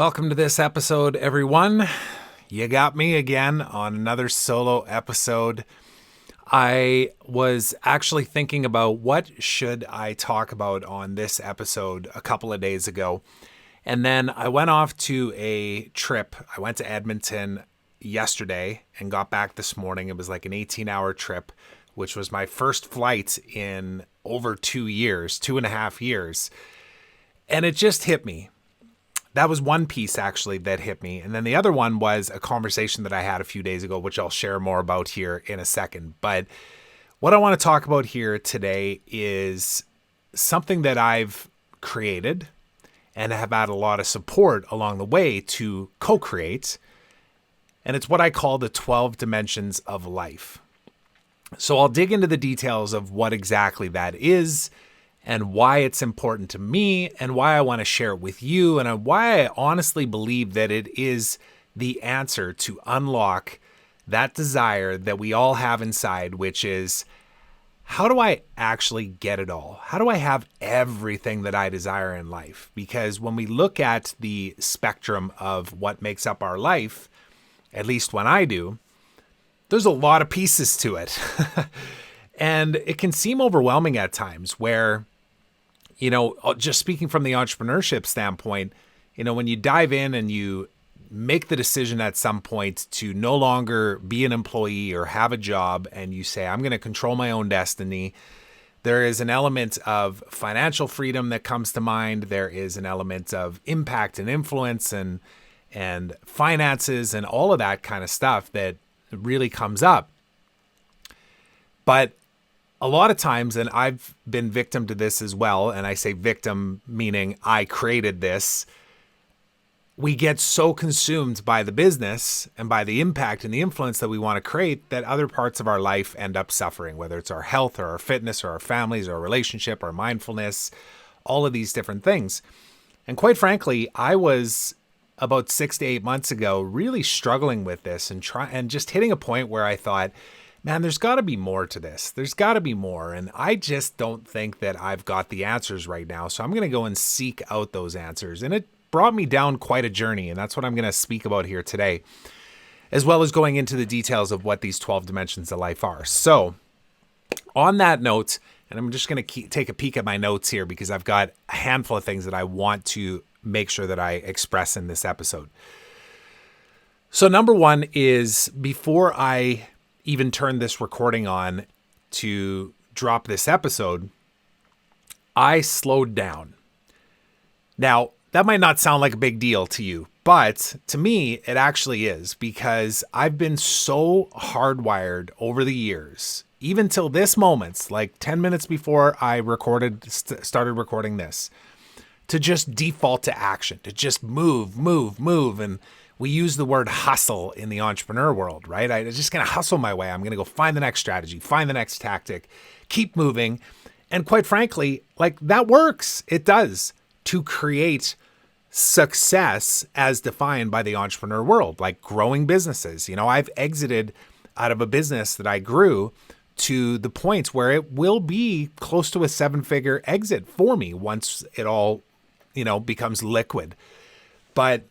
Welcome to this episode, everyone. You got me again on another solo episode. I was actually thinking about what should I talk about on this episode a couple of days ago. And then I went off to a trip. I went to Edmonton yesterday and got back this morning. It was like an 18-hour trip, which was my first flight in over 2 years, 2.5 years. And it just hit me. That was one piece actually that hit me. And then the other one was a conversation that I had a few days ago, which I'll share more about here in a second. But what I want to talk about here today is something that I've created and have had a lot of support along the way to co-create. And it's what I call the 12 dimensions of life. So I'll dig into the details of what exactly that is and why it's important to me and why I want to share it with you and why I honestly believe that it is the answer to unlock that desire that we all have inside, which is, how do I actually get it all? How do I have everything that I desire in life? Because when we look at the spectrum of what makes up our life, at least when I do, there's a lot of pieces to it. And it can seem overwhelming at times where, just speaking from the entrepreneurship standpoint, when you dive in and you make the decision at some point to no longer be an employee or have a job and you say, I'm going to control my own destiny, there is an element of financial freedom that comes to mind. There is an element of impact and influence and finances and all of that kind of stuff that really comes up. But a lot of times, and I've been victim to this as well, and I say victim meaning I created this, we get so consumed by the business and by the impact and the influence that we want to create that other parts of our life end up suffering, whether it's our health or our fitness or our families or our relationship or mindfulness, all of these different things. And quite frankly, I was about 6 to 8 months ago really struggling with this and just hitting a point where I thought, man, there's got to be more to this. There's got to be more. And I just don't think that I've got the answers right now. So I'm going to go and seek out those answers. And it brought me down quite a journey. And that's what I'm going to speak about here today, as well as going into the details of what these 12 dimensions of life are. So on that note, and I'm just going to take a peek at my notes here because I've got a handful of things that I want to make sure that I express in this episode. So number one is, before I even turn this recording on to drop this episode, I slowed down. Now, that might not sound like a big deal to you, but to me, it actually is, because I've been so hardwired over the years, even till this moment, like 10 minutes before I started recording this, to just default to action, to just move. And we use the word hustle in the entrepreneur world, right? I'm just going to hustle my way. I'm going to go find the next strategy, find the next tactic, keep moving. And quite frankly, like, that works. It does, to create success as defined by the entrepreneur world, like growing businesses. I've exited out of a business that I grew to the point where it will be close to a 7-figure exit for me once it all, becomes liquid. But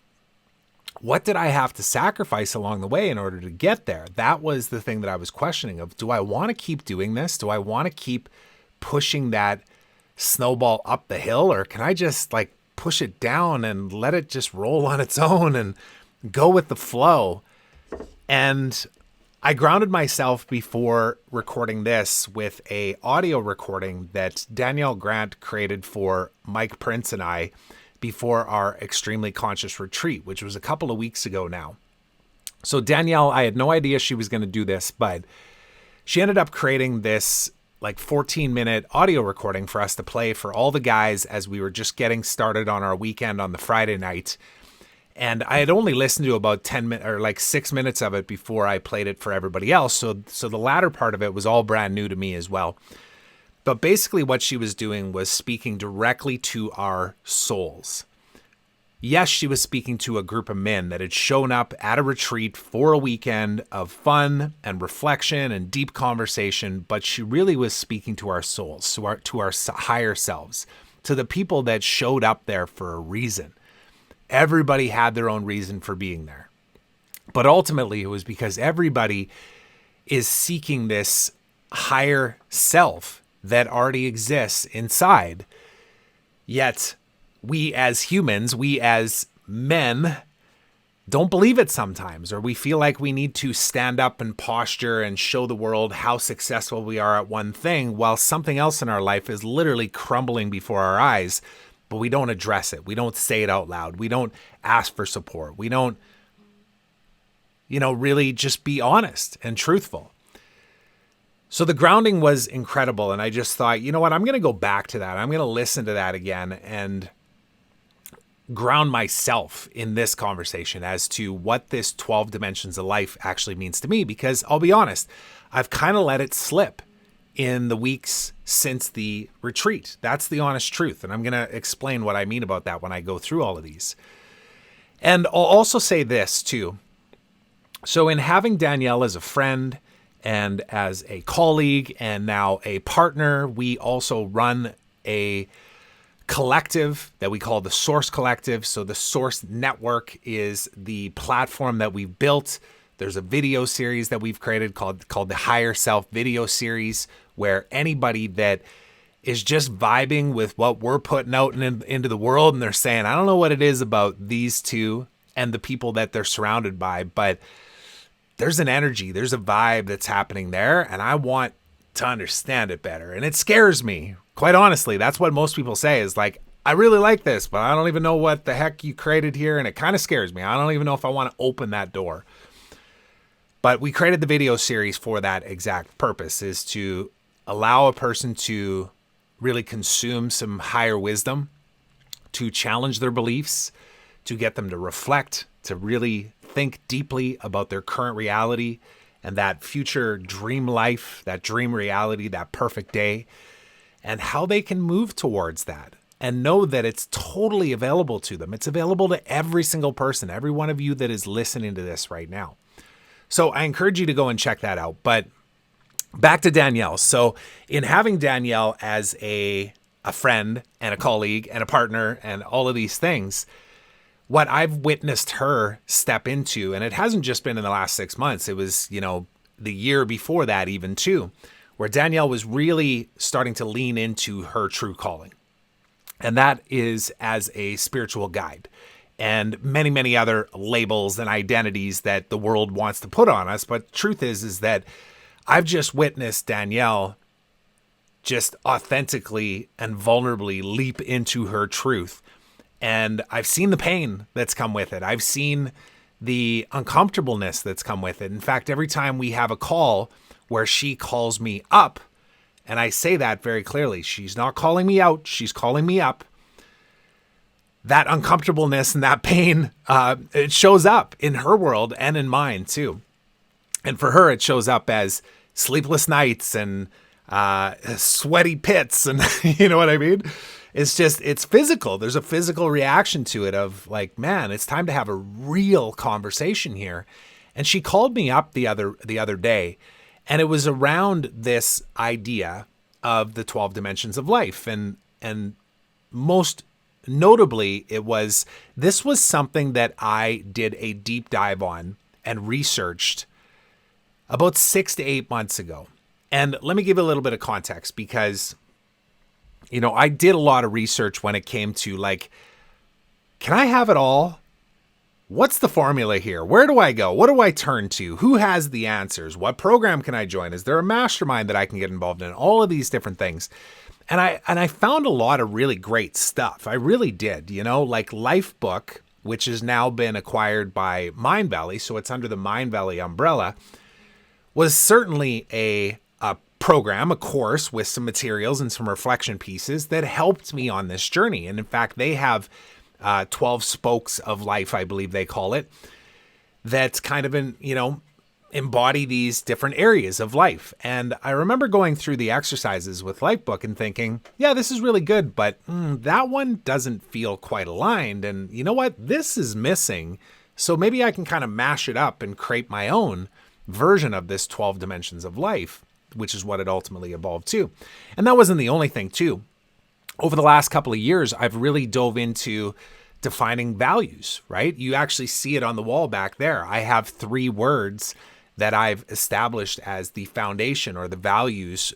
what did I have to sacrifice along the way in order to get there? That was the thing that I was questioning of, do I want to keep doing this? Do I want to keep pushing that snowball up the hill, or can I just push it down and let it just roll on its own and go with the flow? And I grounded myself before recording this with a audio recording that Danielle created for Mike Prince and I before our extremely conscious retreat, which was a couple of weeks ago now. So Danielle, I had no idea she was going to do this, but she ended up creating this 14-minute audio recording for us to play for all the guys as we were just getting started on our weekend on the Friday night. And I had only listened to about 10 minutes or 6 minutes of it before I played it for everybody else. So the latter part of it was all brand new to me as well. But basically what she was doing was speaking directly to our souls. Yes, she was speaking to a group of men that had shown up at a retreat for a weekend of fun and reflection and deep conversation, but she really was speaking to our souls, to our higher selves, to the people that showed up there for a reason. Everybody had their own reason for being there. But ultimately, it was because everybody is seeking this higher self that already exists inside. Yet, we as humans, we as men, don't believe it sometimes, or we feel like we need to stand up and posture and show the world how successful we are at one thing while something else in our life is literally crumbling before our eyes, but we don't address it. We don't say it out loud. We don't ask for support. We don't, really just be honest and truthful. So the grounding was incredible. And I just thought, you know what, I'm going to go back to that. I'm going to listen to that again and ground myself in this conversation as to what this 12 dimensions of life actually means to me. Because I'll be honest, I've kind of let it slip in the weeks since the retreat. That's the honest truth. And I'm going to explain what I mean about that when I go through all of these. And I'll also say this too. So in having Danielle as a friend and as a colleague and now a partner, we also run a collective that we call the Source Collective. So the Source Network is the platform that we've built. There's a video series that we've created called the Higher Self Video Series, where anybody that is just vibing with what we're putting out into the world, and they're saying, I don't know what it is about these two and the people that they're surrounded by, but there's an energy, there's a vibe that's happening there, and I want to understand it better. And it scares me. Quite honestly, that's what most people say is like, I really like this, but I don't even know what the heck you created here, and it kind of scares me. I don't even know if I want to open that door. But we created the video series for that exact purpose, is to allow a person to really consume some higher wisdom, to challenge their beliefs, to get them to reflect, to really think deeply about their current reality and that future dream life, that dream reality, that perfect day, and how they can move towards that and know that it's totally available to them. It's available to every single person, every one of you that is listening to this right now. So I encourage you to go and check that out. But back to Danielle. So in having Danielle as a friend and a colleague and a partner and all of these things, what I've witnessed her step into, and it hasn't just been in the last 6 months, it was, the year before that even too, where Danielle was really starting to lean into her true calling. And that is as a spiritual guide and many, many other labels and identities that the world wants to put on us. But truth is that I've just witnessed Danielle just authentically and vulnerably leap into her truth. And I've seen the pain that's come with it. I've seen the uncomfortableness that's come with it. In fact, every time we have a call where she calls me up, and I say that very clearly, she's not calling me out, she's calling me up. That uncomfortableness and that pain, it shows up in her world and in mine too. And for her, it shows up as sleepless nights and sweaty pits, and you know what I mean? It's physical. There's a physical reaction to it of like, man, it's time to have a real conversation here. And she called me up the other day, and it was around this idea of the 12 dimensions of life. And most notably, this was something that I did a deep dive on and researched about 6 to 8 months ago. And let me give you a little bit of context, because I did a lot of research when it came to like, can I have it all? What's the formula here? Where do I go? What do I turn to? Who has the answers? What program can I join? Is there a mastermind that I can get involved in? All of these different things. And I found a lot of really great stuff. I really did, like Lifebook, which has now been acquired by Mindvalley. So it's under the Mindvalley umbrella, was certainly a program, a course with some materials and some reflection pieces that helped me on this journey. And in fact, they have 12 spokes of life, I believe they call it, that's kind of embody these different areas of life. And I remember going through the exercises with Lifebook and thinking, yeah, this is really good, but that one doesn't feel quite aligned. And you know what? This is missing. So maybe I can kind of mash it up and create my own version of this 12 dimensions of life, which is what it ultimately evolved to. And that wasn't the only thing too. Over the last couple of years, I've really dove into defining values, right? You actually see it on the wall back there. I have 3 words that I've established as the foundation or the values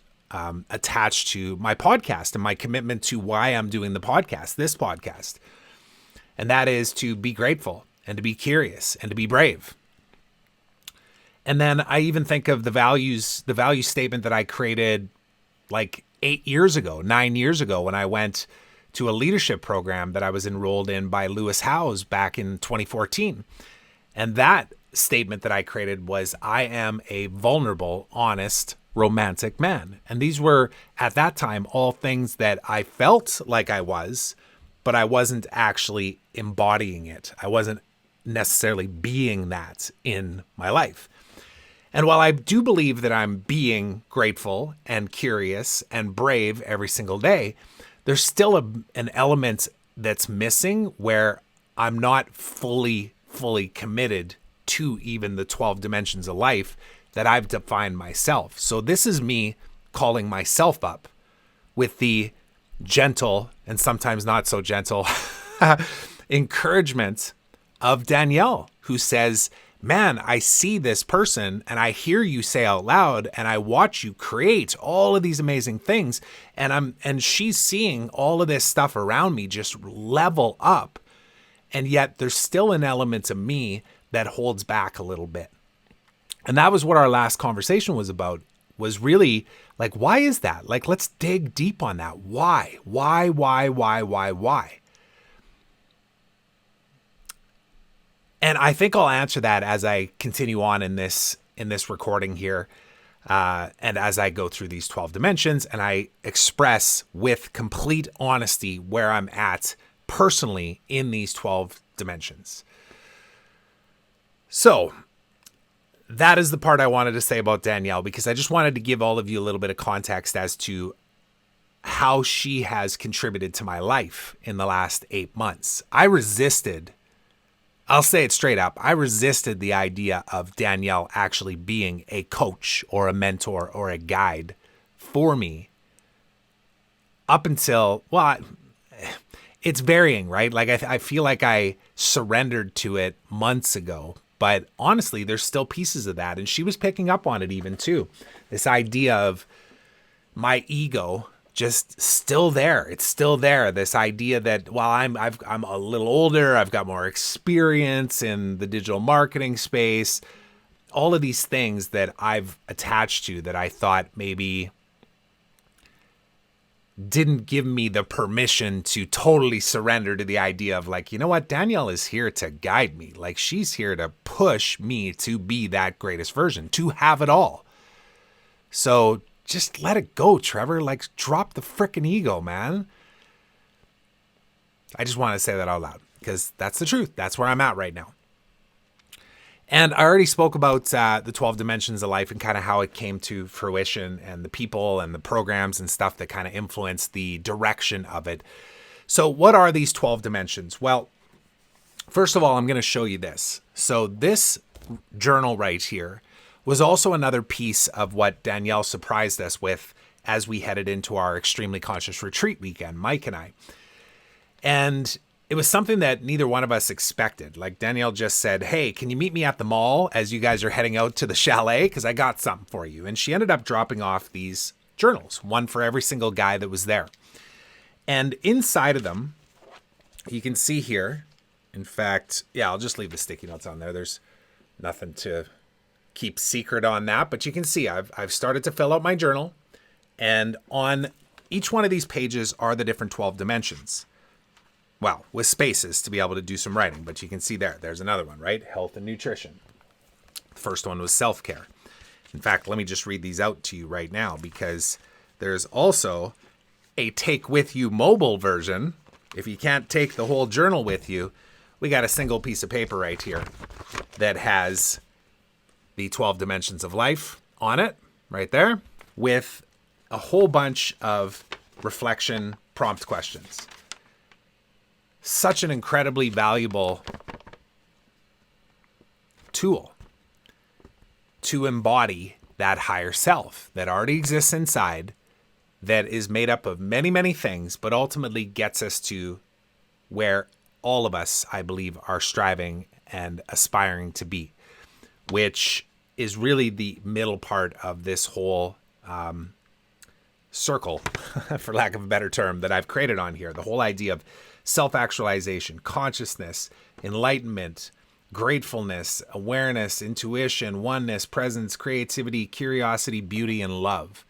attached to my podcast and my commitment to why I'm doing the podcast, this podcast. And that is to be grateful and to be curious and to be brave. And then I even think of the value statement that I created like 9 years ago when I went to a leadership program that I was enrolled in by Lewis Howes back in 2014. And that statement that I created was, I am a vulnerable, honest, romantic man. And these were, at that time, all things that I felt like I was, but I wasn't actually embodying it. I wasn't necessarily being that in my life. And while I do believe that I'm being grateful and curious and brave every single day, there's still an element that's missing where I'm not fully committed to even the 12 dimensions of life that I've defined myself. So this is me calling myself up with the gentle and sometimes not so gentle encouragement of Danielle, who says, man, I see this person and I hear you say out loud and I watch you create all of these amazing things. And she's seeing all of this stuff around me just level up. And yet there's still an element of me that holds back a little bit. And that was what our last conversation was about, was really like, why is that? Like, let's dig deep on that. Why? And I think I'll answer that as I continue on in this recording here, and as I go through these 12 dimensions and I express with complete honesty where I'm at personally in these 12 dimensions. So that is the part I wanted to say about Danielle, because I just wanted to give all of you a little bit of context as to how she has contributed to my life in the last 8 months. I'll say it straight up. I resisted the idea of Danielle actually being a coach or a mentor or a guide for me up until, well, it's varying, right? Like I feel like I surrendered to it months ago, but honestly, there's still pieces of that. And she was picking up on it even too. This idea of my ego just still there. It's still there. This idea that while I'm a little older, I've got more experience in the digital marketing space, all of these things that I've attached to that I thought maybe didn't give me the permission to totally surrender to the idea of like, you know what, Danielle is here to guide me. Like, she's here to push me to be that greatest version, to have it all. So just let it go, Trevor. Like, drop the frickin' ego, man. I just want to say that out loud because that's the truth. That's where I'm at right now. And I already spoke about the 12 dimensions of life and kind of how it came to fruition and the people and the programs and stuff that kind of influenced the direction of it. So what are these 12 dimensions? Well, first of all, I'm going to show you this. So this journal right here was also another piece of what Danielle surprised us with as we headed into our extremely conscious retreat weekend, Mike and I. And it was something that neither one of us expected. Like, Danielle just said, hey, can you meet me at the mall as you guys are heading out to the chalet? Because I got something for you. And she ended up dropping off these journals, one for every single guy that was there. And inside of them, you can see here, in fact, yeah, I'll just leave the sticky notes on there. There's nothing to keep secret on that, but you can see I've started to fill out my journal, and on each one of these pages are the different 12 dimensions. Well, with spaces to be able to do some writing, but you can see there's another one, right? Health and nutrition. The first one was self-care. In fact, let me just read these out to you right now, because there's also a take with you mobile version. If you can't take the whole journal with you, we got a single piece of paper right here that has the 12 dimensions of life on it, right there, with a whole bunch of reflection prompt questions. Such an incredibly valuable tool to embody that higher self that already exists inside, that is made up of many, many things, but ultimately gets us to where all of us, I believe, are striving and aspiring to be, which is really the middle part of this whole circle, for lack of a better term, that I've created on here. The whole idea of self-actualization, consciousness, enlightenment, gratefulness, awareness, intuition, oneness, presence, creativity, curiosity, beauty, and love.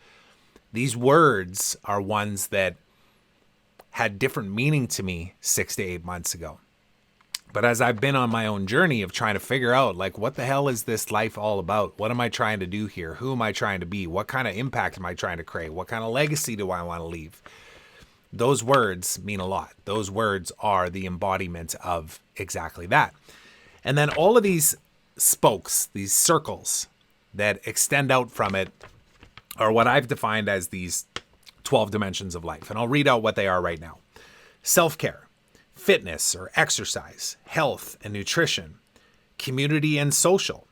These words are ones that had different meaning to me 6 to 8 months ago. But as I've been on my own journey of trying to figure out, like, what the hell is this life all about? What am I trying to do here? Who am I trying to be? What kind of impact am I trying to create? What kind of legacy do I want to leave? Those words mean a lot. Those words are the embodiment of exactly that. And then all of these spokes, these circles that extend out from it, are what I've defined as these 12 dimensions of life. And I'll read out what they are right now. Self-care, fitness or exercise, health and nutrition, community and social,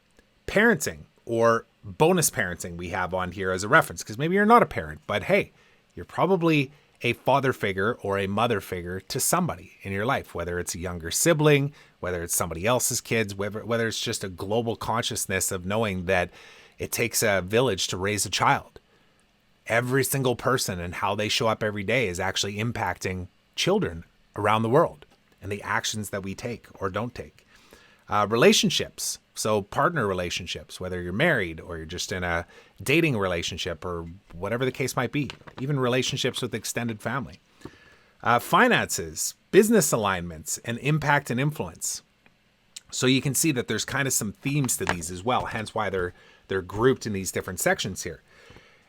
parenting or bonus parenting we have on here as a reference, because maybe you're not a parent, but hey, you're probably a father figure or a mother figure to somebody in your life, whether it's a younger sibling, whether it's somebody else's kids, whether it's just a global consciousness of knowing that it takes a village to raise a child. Every single person and how they show up every day is actually impacting children around the world and the actions that we take or don't take. Relationships, so partner relationships, whether you're married or you're just in a dating relationship or whatever the case might be, even relationships with extended family. Finances, business alignments, and impact and influence. So you can see that there's kind of some themes to these as well, hence why they're grouped in these different sections here.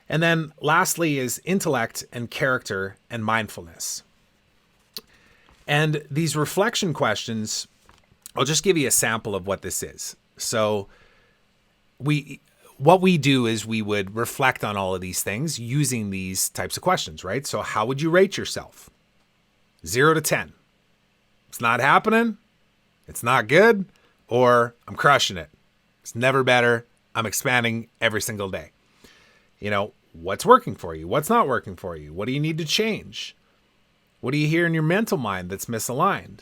And then lastly is intellect and character and mindfulness. And these reflection questions, I'll just give you a sample of what this is. So what we do is we would reflect on all of these things using these types of questions, right? So how would you rate yourself? 0 to 10. It's not happening. It's not good. Or I'm crushing it. It's never better. I'm expanding every single day. You know, what's working for you? What's not working for you? What do you need to change? What do you hear in your mental mind that's misaligned?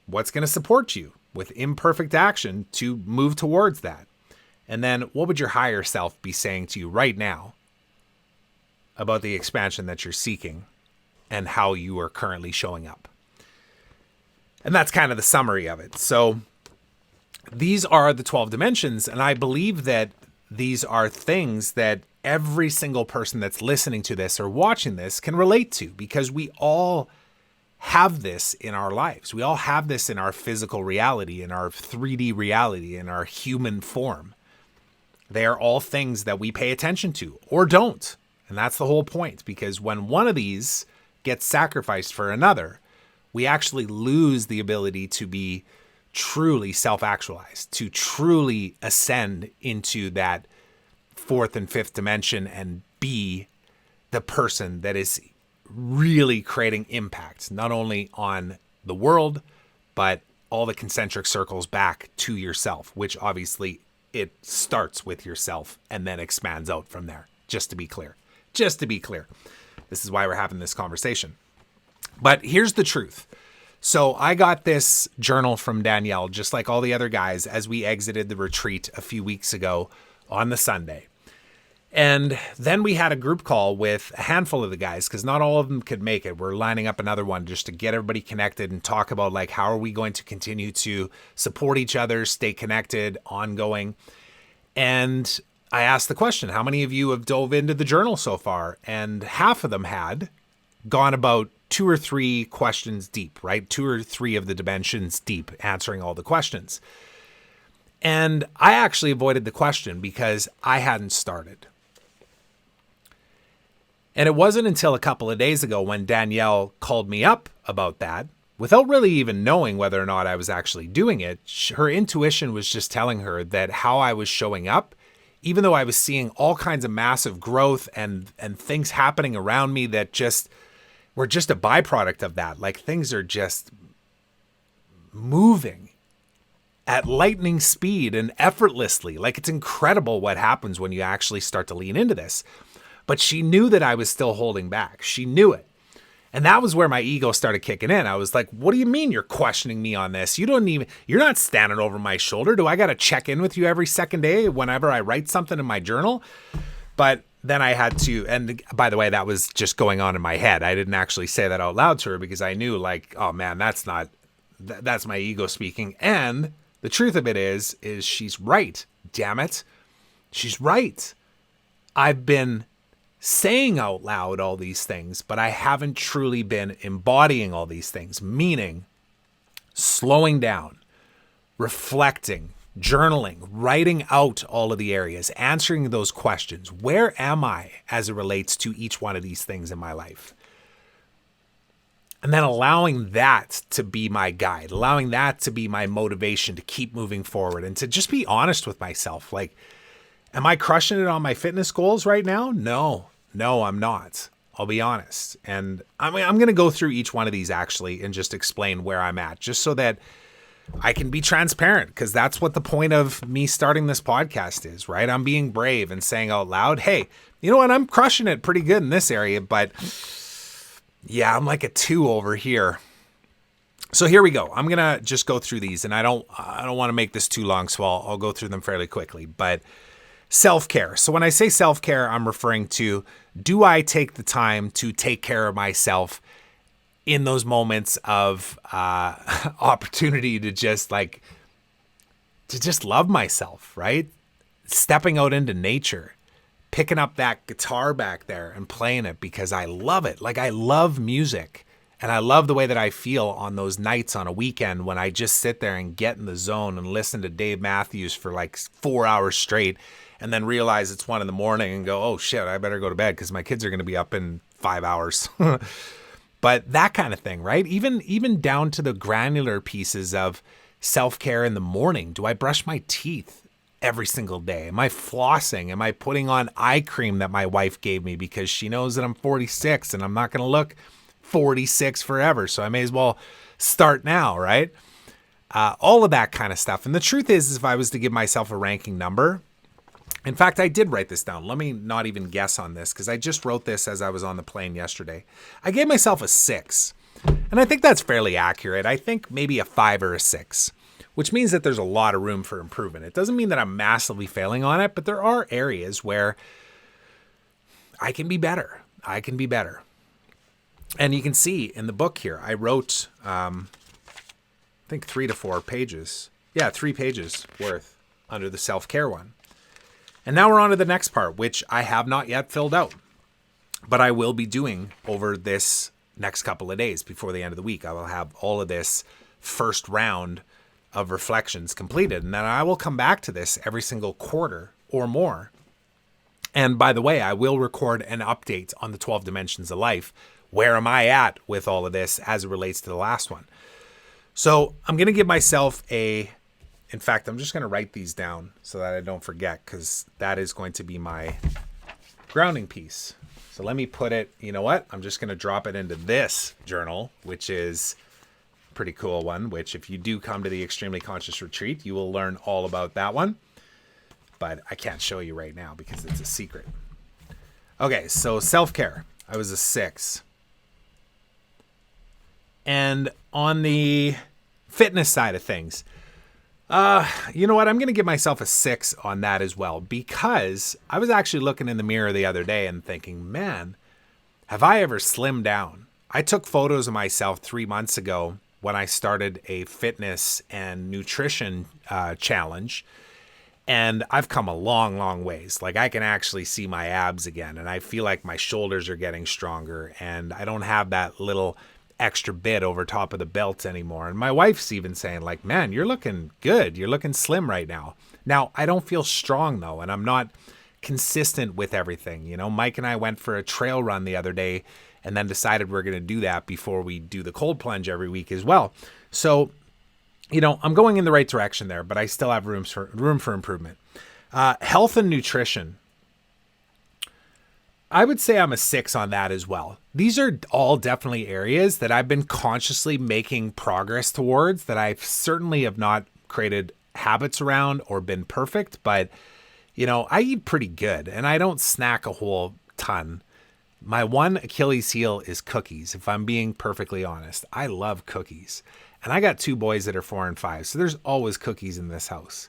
What's going to support you with imperfect action to move towards that? And then what would your higher self be saying to you right now about the expansion that you're seeking and how you are currently showing up? And that's kind of the summary of it. So these are the 12 dimensions. And I believe that these are things that every single person that's listening to this or watching this can relate to, because we all have this in our lives. We all have this in our physical reality, in our 3D reality, in our human form. They are all things that we pay attention to or don't. And that's the whole point, because when one of these gets sacrificed for another, we actually lose the ability to be truly self-actualized, to truly ascend into that fourth and fifth dimension and be the person that is really creating impact, not only on the world, but all the concentric circles back to yourself, which obviously it starts with yourself and then expands out from there. Just to be clear. This is why we're having this conversation. But here's the truth. So I got this journal from Danielle, just like all the other guys, as we exited the retreat a few weeks ago on the Sunday. And then we had a group call with a handful of the guys, because not all of them could make it. We're lining up another one just to get everybody connected and talk about, like, how are we going to continue to support each other, stay connected, ongoing. And I asked the question, how many of you have dove into the journal so far? And half of them had gone about 2 or 3 questions deep, right? 2 or 3 of the dimensions deep, answering all the questions. And I actually avoided the question because I hadn't started. And it wasn't until a couple of days ago when Danielle called me up about that, without really even knowing whether or not I was actually doing it. Her intuition was just telling her that how I was showing up, even though I was seeing all kinds of massive growth and things happening around me that just were just a byproduct of that. Like, things are just moving at lightning speed and effortlessly. Like, it's incredible what happens when you actually start to lean into this. But she knew that I was still holding back. She knew it. And that was where my ego started kicking in. I was like, what do you mean you're questioning me on this? You're not standing over my shoulder. Do I got to check in with you every second day whenever I write something in my journal? But then I had to, and by the way, that was just going on in my head. I didn't actually say that out loud to her because I knew like, oh man, that's my ego speaking. And the truth of it is she's right. Damn it. She's right. I've been saying out loud all these things, but I haven't truly been embodying all these things, meaning slowing down, reflecting, journaling, writing out all of the areas, answering those questions. Where am I as it relates to each one of these things in my life? And then allowing that to be my guide, allowing that to be my motivation to keep moving forward and to just be honest with myself. Like, am I crushing it on my fitness goals right now? No, I'm not. I'll be honest. And I'm going to go through each one of these actually and just explain where I'm at, just so that I can be transparent, because that's what the point of me starting this podcast is, right? I'm being brave and saying out loud, hey, you know what? I'm crushing it pretty good in this area, but yeah, I'm like a 2 over here. So here we go. I'm going to just go through these, and I don't want to make this too long, so I'll go through them fairly quickly. But self-care. So when I say self-care, I'm referring to, do I take the time to take care of myself in those moments of opportunity to just love myself, right? Stepping out into nature, picking up that guitar back there and playing it because I love it. Like, I love music, and I love the way that I feel on those nights on a weekend when I just sit there and get in the zone and listen to Dave Matthews for like 4 hours straight, and then realize it's 1 a.m. and go, oh shit, I better go to bed because my kids are going to be up in 5 hours. But that kind of thing, right? Even down to the granular pieces of self-care in the morning. Do I brush my teeth every single day? Am I flossing? Am I putting on eye cream that my wife gave me because she knows that I'm 46 and I'm not going to look 46 forever, so I may as well start now, right? All of that kind of stuff. And the truth is if I was to give myself a ranking number, in fact, I did write this down. Let me not even guess on this because I just wrote this as I was on the plane yesterday. I gave myself a 6, and I think that's fairly accurate. I think maybe a 5 or a 6, which means that there's a lot of room for improvement. It doesn't mean that I'm massively failing on it, but there are areas where I can be better. And you can see in the book here, I wrote, I think 3 to 4 pages. Yeah, 3 pages worth under the self-care one. And now we're on to the next part, which I have not yet filled out, but I will be doing over this next couple of days before the end of the week. I will have all of this first round of reflections completed, and then I will come back to this every single quarter or more. And by the way, I will record an update on the 12 dimensions of life. Where am I at with all of this as it relates to the last one? So I'm going to give myself in fact, I'm just going to write these down so that I don't forget, because that is going to be my grounding piece. So let me put it, you know what? I'm just going to drop it into this journal, which is a pretty cool one, which if you do come to the Extremely Conscious Retreat, you will learn all about that one. But I can't show you right now because it's a secret. Okay, so self-care. I was a 6. And on the fitness side of things, you know what? I'm going to give myself a 6 on that as well, because I was actually looking in the mirror the other day and thinking, man, have I ever slimmed down? I took photos of myself 3 months ago when I started a fitness and nutrition challenge, and I've come a long, long ways. Like, I can actually see my abs again, and I feel like my shoulders are getting stronger, and I don't have that little extra bit over top of the belt anymore. And my wife's even saying, like, man, you're looking good. You're looking slim right now. Now, I don't feel strong though, and I'm not consistent with everything. You know, Mike and I went for a trail run the other day and then decided we're going to do that before we do the cold plunge every week as well. So, you know, I'm going in the right direction there, but I still have room for improvement. Health and nutrition. I would say I'm a 6 on that as well. These are all definitely areas that I've been consciously making progress towards, that I certainly have not created habits around or been perfect, but you know, I eat pretty good and I don't snack a whole ton. My one Achilles heel is cookies, if I'm being perfectly honest. I love cookies. And I got 2 boys that are 4 and 5, so there's always cookies in this house.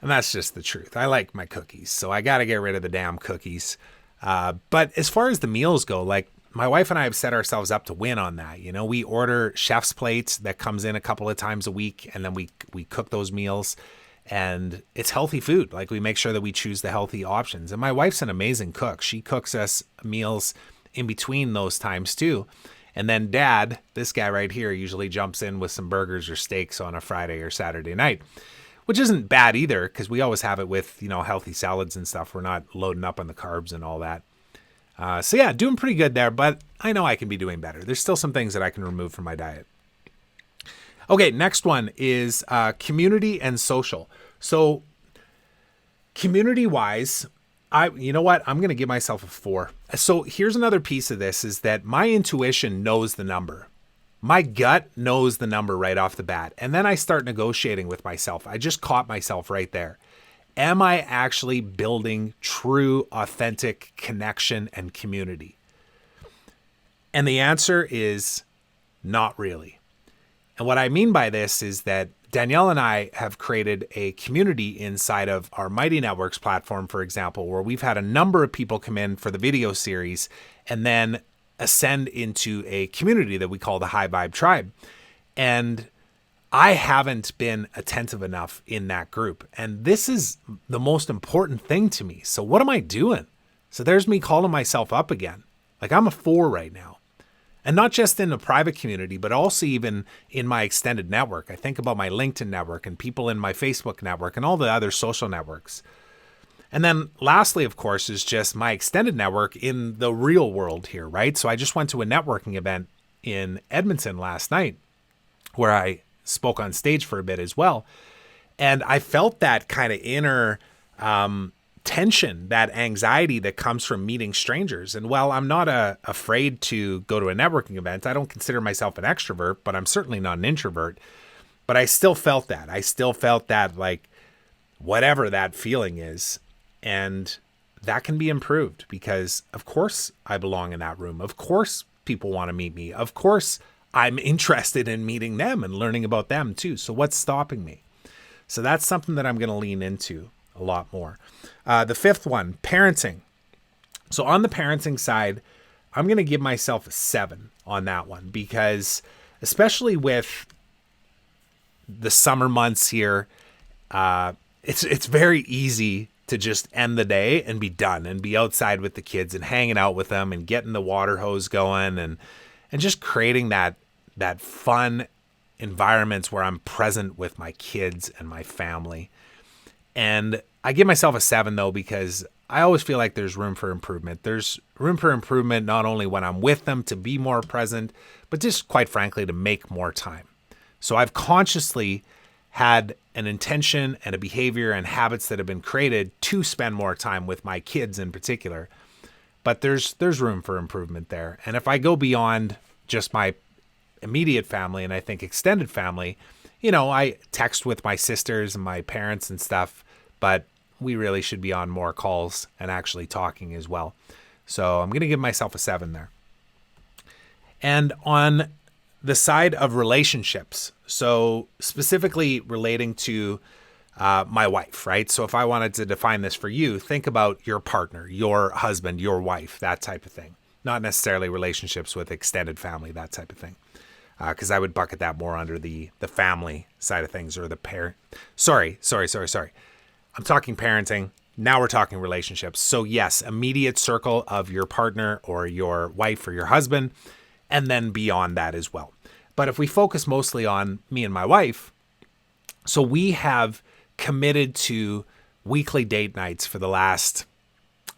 And that's just the truth. I like my cookies, so I got to get rid of the damn cookies. But as far as the meals go, like my wife and I have set ourselves up to win on that. You know, we order chef's plates that comes in a couple of times a week, and then we cook those meals. And it's healthy food. Like we make sure that we choose the healthy options. And my wife's an amazing cook. She cooks us meals in between those times too. And then dad, this guy right here, usually jumps in with some burgers or steaks on a Friday or Saturday night, which isn't bad either because we always have it with, healthy salads and stuff. We're not loading up on the carbs and all that. So yeah, doing pretty good there, but I know I can be doing better. There's still some things that I can remove from my diet. Okay, next one is community and social. So community-wise, you know what? I'm going to give myself a 4. So here's another piece of this is that my intuition knows the number. My gut knows the number right off the bat. And then I start negotiating with myself. I just caught myself right there. Am I actually building true, authentic connection and community? And the answer is not really. And what I mean by this is that Danielle and I have created a community inside of our Mighty Networks platform, for example, where we've had a number of people come in for the video series and then ascend into a community that we call the High Vibe Tribe. And I haven't been attentive enough in that group. And this is the most important thing to me. So what am I doing? So there's me calling myself up again. Like I'm a 4 right now. And not just in the private community, but also even in my extended network. I think about my LinkedIn network and people in my Facebook network and all the other social networks. And then lastly, of course, is just my extended network in the real world here, right? So I just went to a networking event in Edmonton last night where I spoke on stage for a bit as well. And I felt that kind of inner tension, that anxiety that comes from meeting strangers. And while I'm not afraid to go to a networking event, I don't consider myself an extrovert, but I'm certainly not an introvert. But I still felt that. I still felt that, like, whatever that feeling is. And that can be improved because, of course, I belong in that room. Of course, people want to meet me. Of course, I'm interested in meeting them and learning about them too. So what's stopping me? So that's something that I'm going to lean into a lot more. The 5th one, parenting. So on the parenting side, I'm going to give myself a 7 on that one because especially with the summer months here, it's very easy to just end the day and be done and be outside with the kids and hanging out with them and getting the water hose going and just creating that fun environments where I'm present with my kids and my family. And I give myself a 7 though, because I always feel like there's room for improvement. There's room for improvement, not only when I'm with them to be more present, but just quite frankly, to make more time. So I've consciously had an intention and a behavior and habits that have been created to spend more time with my kids in particular. But there's room for improvement there. And if I go beyond just my immediate family and I think extended family, I text with my sisters and my parents and stuff, but we really should be on more calls and actually talking as well. So I'm going to give myself a 7 there. And on the side of relationships, so specifically relating to my wife, right? So if I wanted to define this for you, think about your partner, your husband, your wife, that type of thing. Not necessarily relationships with extended family, that type of thing. Because I would bucket that more under the family side of things or the parent. Sorry. I'm talking parenting. Now we're talking relationships. So yes, immediate circle of your partner or your wife or your husband, and then beyond that as well. But if we focus mostly on me and my wife, so we have committed to weekly date nights for the last,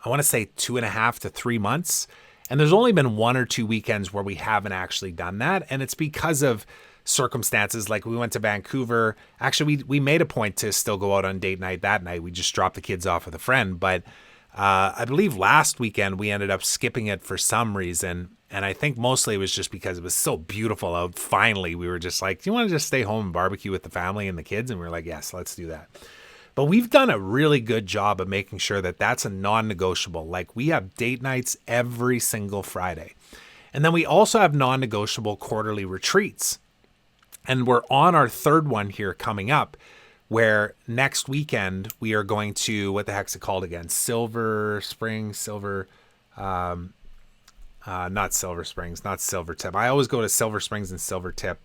I want to say 2.5 to 3 months. And there's only been 1 or 2 weekends where we haven't actually done that. And it's because of circumstances. Like we went to Vancouver. Actually, we made a point to still go out on date night that night. We just dropped the kids off with a friend. But I believe last weekend we ended up skipping it for some reason. And I think mostly it was just because it was so beautiful out. Finally, we were just like, do you want to just stay home and barbecue with the family and the kids? And we were like, yes, let's do that. But we've done a really good job of making sure that that's a non-negotiable. Like we have date nights every single Friday. And then we also have non-negotiable quarterly retreats. And we're on our third one here coming up, where next weekend we are going to, what the heck's it called again? Not Silver Springs, not Silvertip. I always go to Silver Springs and Silvertip.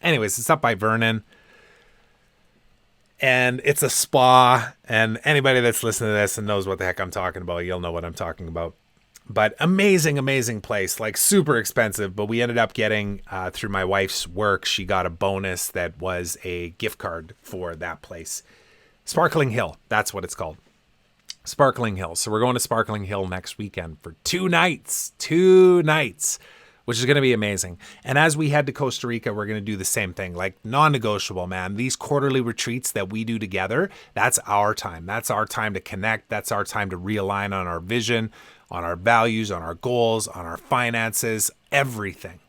Anyways, it's up by Vernon. And it's a spa, and anybody that's listening to this and knows what the heck I'm talking about, you'll know what I'm talking about. But amazing, amazing place, like super expensive. But we ended up getting, through my wife's work, she got a bonus that was a gift card for that place. Sparkling Hill, that's what it's called. Sparkling Hill. So we're going to Sparkling Hill next weekend for 2 nights, which is going to be amazing. And as we head to Costa Rica, we're going to do the same thing, like non-negotiable, man. These quarterly retreats that we do together, that's our time. That's our time to connect. That's our time to realign on our vision, on our values, on our goals, on our finances, everything.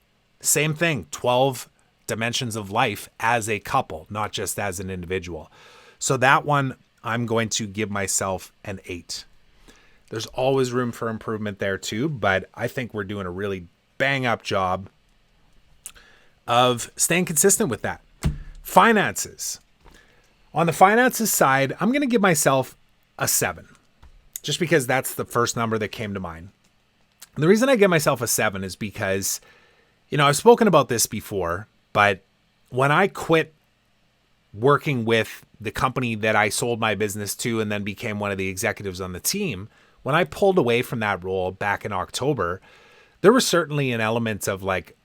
Same thing, 12 dimensions of life as a couple, not just as an individual. So that one, I'm going to give myself an 8. There's always room for improvement there too, but I think we're doing a really bang up job of staying consistent with that. Finances. On the finances side, I'm going to give myself a 7, just because that's the first number that came to mind. And the reason I give myself a 7 is because, I've spoken about this before, but when I quit working with the company that I sold my business to and then became one of the executives on the team, when I pulled away from that role back in October, there was certainly an element of like,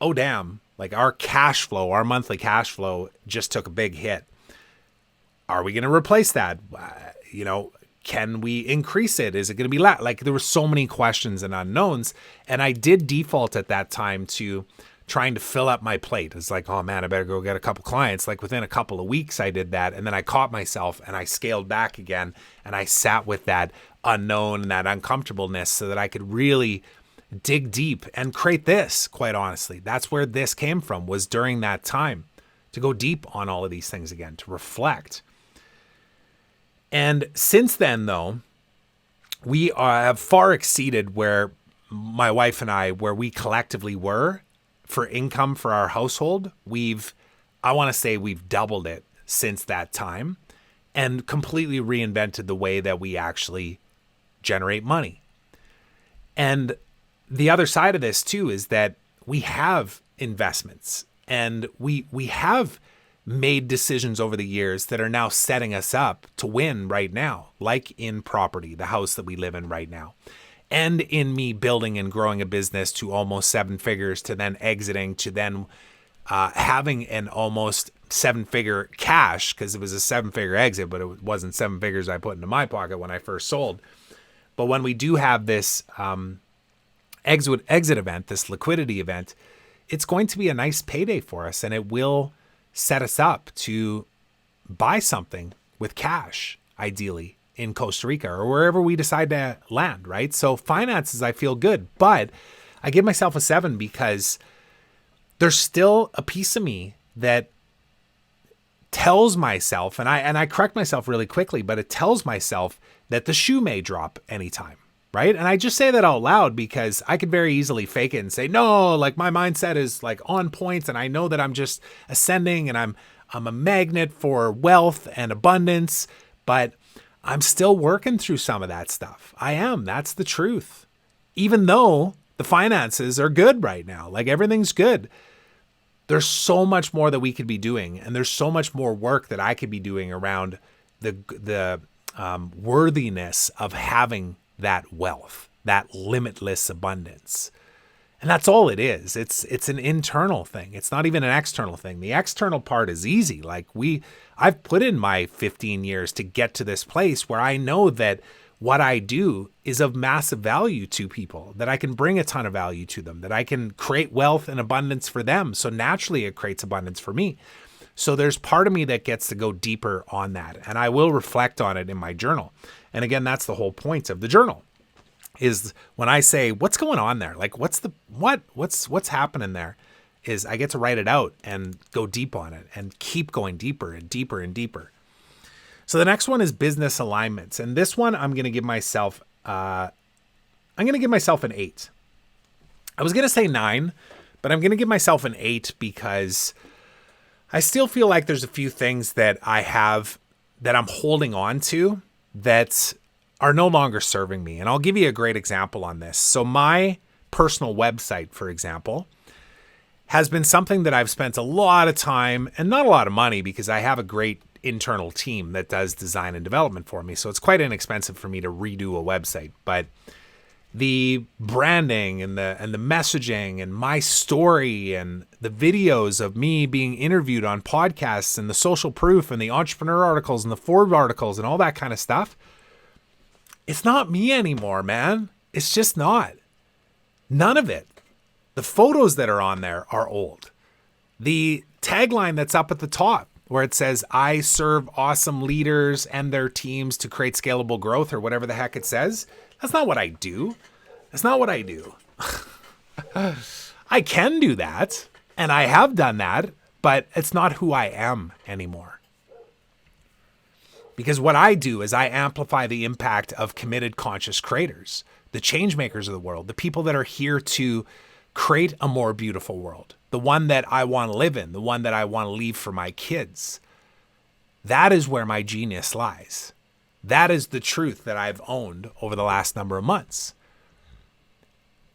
oh, damn, like our cash flow, our monthly cash flow just took a big hit. Are we going to replace that? Can we increase it? Is it going to be less? Like there were so many questions and unknowns. And I did default at that time to trying to fill up my plate. It's like, oh man, I better go get a couple clients. Like within a couple of weeks, I did that. And then I caught myself and I scaled back again. And I sat with that unknown and that uncomfortableness so that I could really dig deep and create this, quite honestly. That's where this came from, was during that time to go deep on all of these things again, to reflect. And since then, though, we have far exceeded where my wife and I, where we collectively were for income for our household. I want to say we've doubled it since that time and completely reinvented the way that we actually generate money. And the other side of this too is that we have investments and we have made decisions over the years that are now setting us up to win right now, like in property, the house that we live in right now, and in me building and growing a business to almost 7 figures, to then exiting, to then having an almost 7-figure cash, because it was a 7-figure exit, but it wasn't 7 figures I put into my pocket when I first sold. But when we do have this exit event, this liquidity event, it's going to be a nice payday for us, and it will set us up to buy something with cash, ideally, in Costa Rica or wherever we decide to land, right? So finances, I feel good, but I give myself a 7 because there's still a piece of me that tells myself, and I correct myself really quickly, but it tells myself that the shoe may drop anytime, right? And I just say that out loud because I could very easily fake it and say, no, like my mindset is like on point and I know that I'm just ascending and I'm a magnet for wealth and abundance, but I'm still working through some of that stuff. I am. That's the truth. Even though the finances are good right now, like everything's good, there's so much more that we could be doing. And there's so much more work that I could be doing around the worthiness of having that wealth, that limitless abundance. And that's all it is. It's an internal thing. It's not even an external thing. The external part is easy. Like I've put in my 15 years to get to this place where I know that what I do is of massive value to people, that I can bring a ton of value to them, that I can create wealth and abundance for them. So naturally it creates abundance for me. So there's part of me that gets to go deeper on that. And I will reflect on it in my journal. And again, that's the whole point of the journal, is when I say, what's going on there? Like, what's happening there? Is I get to write it out and go deep on it and keep going deeper and deeper and deeper. So the next one is business alignments. And this one, I'm going to give myself an 8. I was going to say 9, but I'm going to give myself an 8 because I still feel like there's a few things that I have that I'm holding on to that are no longer serving me. And I'll give you a great example on this. So my personal website, for example, has been something that I've spent a lot of time and not a lot of money because I have a great internal team that does design and development for me. So it's quite inexpensive for me to redo a website. But the branding and the messaging and my story and the videos of me being interviewed on podcasts and the social proof and the entrepreneur articles and the Forbes articles and all that kind of stuff, it's not me anymore, man. It's just not. None of it. The photos that are on there are old. The tagline that's up at the top where it says, I serve awesome leaders and their teams to create scalable growth, or whatever the heck it says. That's not what I do. That's not what I do. I can do that, and I have done that, but it's not who I am anymore. Because what I do is I amplify the impact of committed conscious creators, the change makers of the world, the people that are here to create a more beautiful world, the one that I want to live in, the one that I want to leave for my kids. That is where my genius lies. That is the truth that I've owned over the last number of months.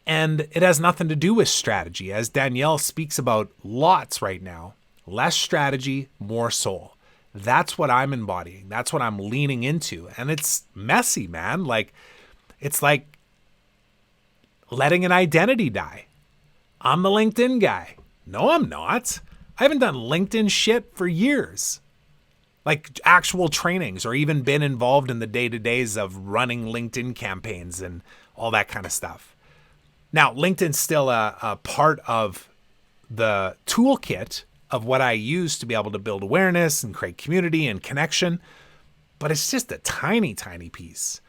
And it has nothing to do with strategy. As Danielle speaks about lots right now, less strategy, more soul. That's what I'm embodying. That's what I'm leaning into. And it's messy, man. It's like letting an identity die. I'm the LinkedIn guy. No, I'm not. I haven't done LinkedIn shit for years. Like actual trainings, or even been involved in the day-to-days of running LinkedIn campaigns and all that kind of stuff. Now, LinkedIn's still a part of the toolkit of what I use to be able to build awareness and create community and connection, but it's just a tiny, tiny piece.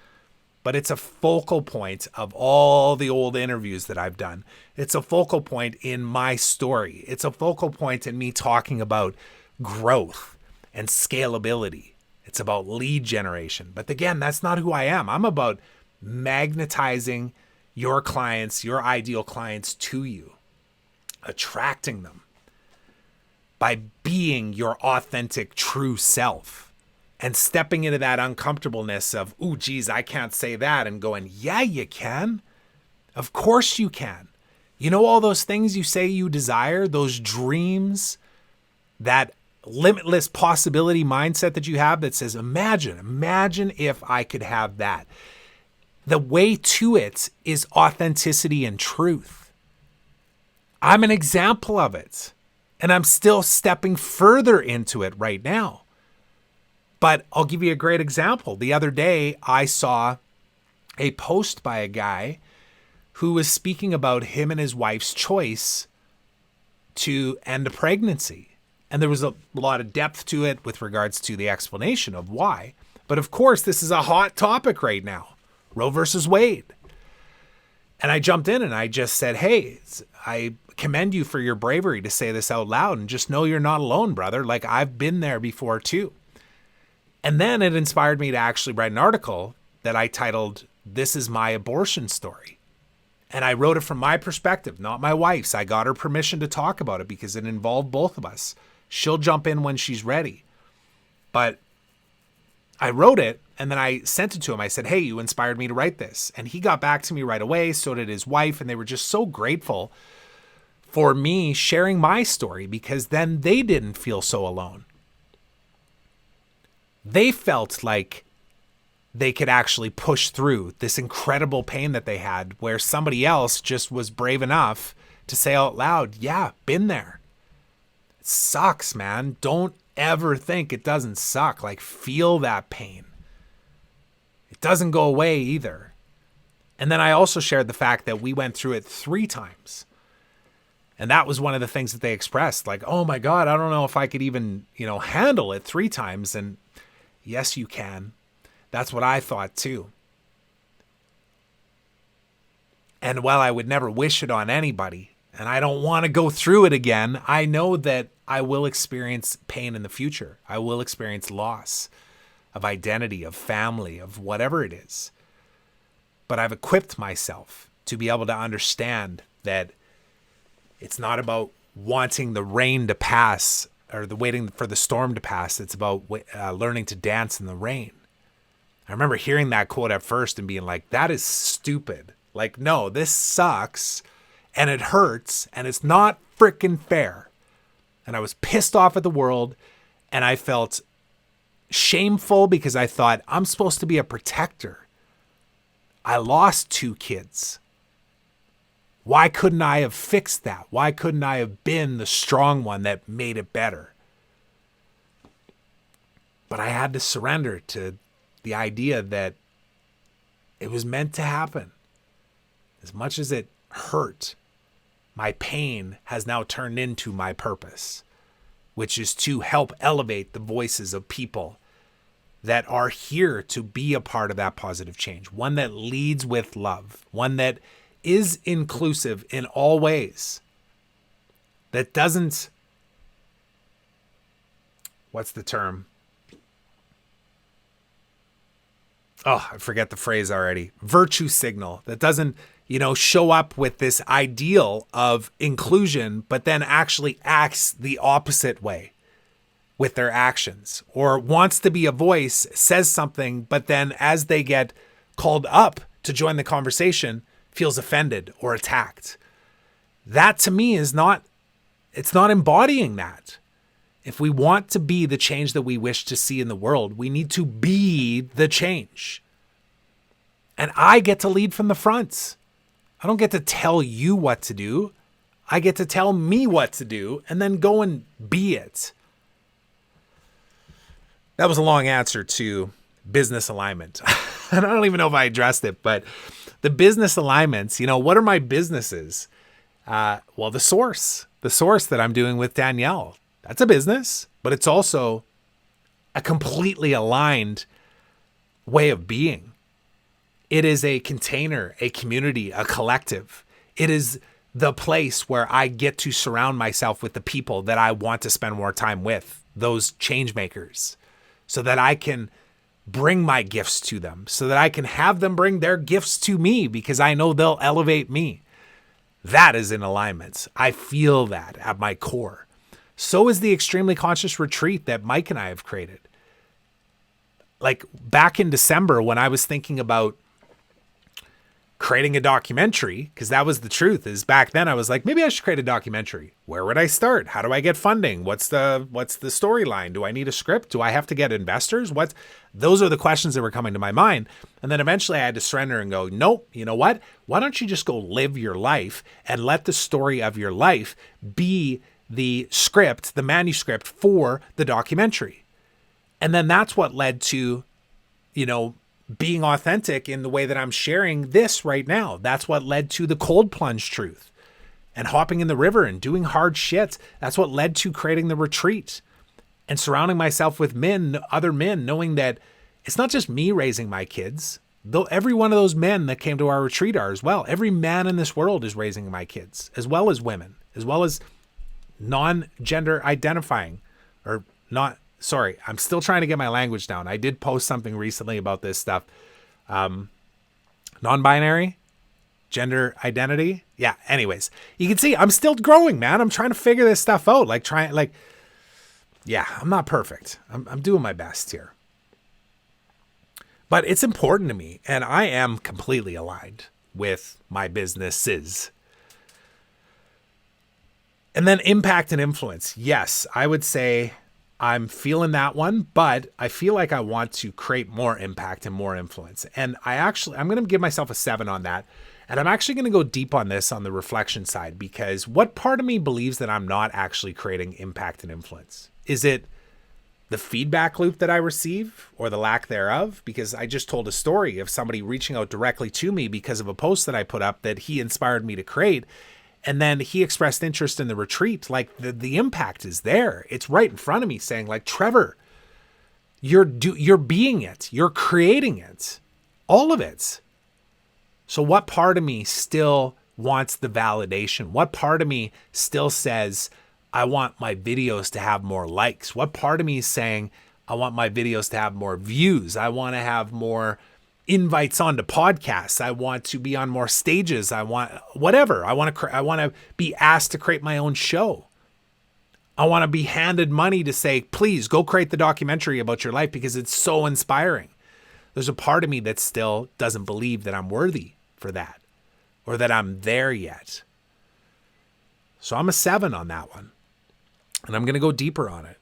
But it's a focal point of all the old interviews that I've done. It's a focal point in my story. It's a focal point in me talking about growth and scalability. It's about lead generation. But again, that's not who I am. I'm about magnetizing your clients, your ideal clients to you, attracting them by being your authentic, true self and stepping into that uncomfortableness of, ooh, geez, I can't say that, and going, yeah, you can. Of course you can. You know, all those things you say you desire, those dreams, that limitless possibility mindset that you have that says, imagine if I could have that. The way to it is authenticity and truth. I'm an example of it, and I'm still stepping further into it right now. But I'll give you a great example. The other day, I saw a post by a guy who was speaking about him and his wife's choice to end a pregnancy. And there was a lot of depth to it with regards to the explanation of why. But of course, this is a hot topic right now, Roe versus Wade. And I jumped in and I just said, hey, I commend you for your bravery to say this out loud, and just know you're not alone, brother. Like, I've been there before too. And then it inspired me to actually write an article that I titled, This is My Abortion Story. And I wrote it from my perspective, not my wife's. I got her permission to talk about it because it involved both of us. She'll jump in when she's ready. But I wrote it and then I sent it to him. I said, hey, you inspired me to write this. And he got back to me right away. So did his wife. And they were just so grateful for me sharing my story, because then they didn't feel so alone. They felt like they could actually push through this incredible pain that they had, where somebody else just was brave enough to say out loud, yeah, been there. It sucks, man. Don't ever think it doesn't suck. Like, feel that pain. It doesn't go away either. And then I also shared the fact that we went through it 3 times. And that was one of the things that they expressed, like, oh my God, I don't know if I could even, handle it 3 times. And yes, you can. That's what I thought too. And while I would never wish it on anybody, and I don't want to go through it again, I know that I will experience pain in the future. I will experience loss. of identity, of family, of whatever it is. But I've equipped myself to be able to understand that it's not about wanting the rain to pass or waiting for the storm to pass. It's about learning to dance in the rain. I remember hearing that quote at first and being like, that is stupid. Like, no, this sucks and it hurts and it's not freaking fair. And I was pissed off at the world and I felt shameful because I thought I'm supposed to be a protector. I lost 2 kids. Why couldn't I have fixed that? Why couldn't I have been the strong one that made it better? But I had to surrender to the idea that it was meant to happen. As much as it hurt, my pain has now turned into my purpose, which is to help elevate the voices of people that are here to be a part of that positive change. One that leads with love, one that is inclusive in all ways, that doesn't, what's the term? Oh, I forget the phrase already. Virtue signal. That doesn't, show up with this ideal of inclusion, but then actually acts the opposite way with their actions, or wants to be a voice, says something, but then as they get called up to join the conversation, feels offended or attacked. That to me it's not embodying that. If we want to be the change that we wish to see in the world, we need to be the change. And I get to lead from the front. I don't get to tell you what to do. I get to tell me what to do and then go and be it. That was a long answer to business alignment. And I don't even know if I addressed it, but the business alignments, what are my businesses? Well, the source that I'm doing with Danielle, that's a business, but it's also a completely aligned way of being. It is a container, a community, a collective. It is the place where I get to surround myself with the people that I want to spend more time with, those change makers, so that I can bring my gifts to them, so that I can have them bring their gifts to me because I know they'll elevate me. That is in alignment. I feel that at my core. So is the extremely conscious retreat that Mike and I have created. Like back in December when I was thinking about creating a documentary, because that was the truth, is back then I was like, maybe I should create a documentary. Where would I start? How do I get funding? What's the storyline? Do I need a script? Do I have to get investors? Those are the questions that were coming to my mind. And then eventually I had to surrender and go, nope, you know what? Why don't you just go live your life and let the story of your life be the script, the manuscript for the documentary? And then that's what led to, being authentic in the way that I'm sharing this right now. That's what led to the cold plunge truth and hopping in the river and doing hard shit. That's what led to creating the retreat and surrounding myself with other men, knowing that it's not just me raising my kids, though every one of those men that came to our retreat are as well. Every man in this world is raising my kids, as well as women, as well as non-gender identifying or not. Sorry, I'm still trying to get my language down. I did post something recently about this stuff. Non-binary, gender identity. Yeah, anyways, you can see I'm still growing, man. I'm trying to figure this stuff out. I'm not perfect. I'm doing my best here. But it's important to me, and I am completely aligned with my businesses. And then impact and influence. Yes, I would say I'm feeling that one, but I feel like I want to create more impact and more influence. And I'm going to give myself a 7 on that. And I'm actually going to go deep on this on the reflection side, because what part of me believes that I'm not actually creating impact and influence? Is it the feedback loop that I receive or the lack thereof? Because I just told a story of somebody reaching out directly to me because of a post that I put up that he inspired me to create. And then he expressed interest in the retreat. Like the impact is there. It's right in front of me saying like, Trevor, you're being it. You're creating it. All of it. So what part of me still wants the validation? What part of me still says, I want my videos to have more likes? What part of me is saying, I want my videos to have more views. I want to have more invites onto podcasts. I want to be on more stages. I want whatever. I want to be asked to create my own show. I want to be handed money to say, please go create the documentary about your life because it's so inspiring. There's a part of me that still doesn't believe that I'm worthy for that or that I'm there yet. So I'm a 7 on that one. And I'm going to go deeper on it.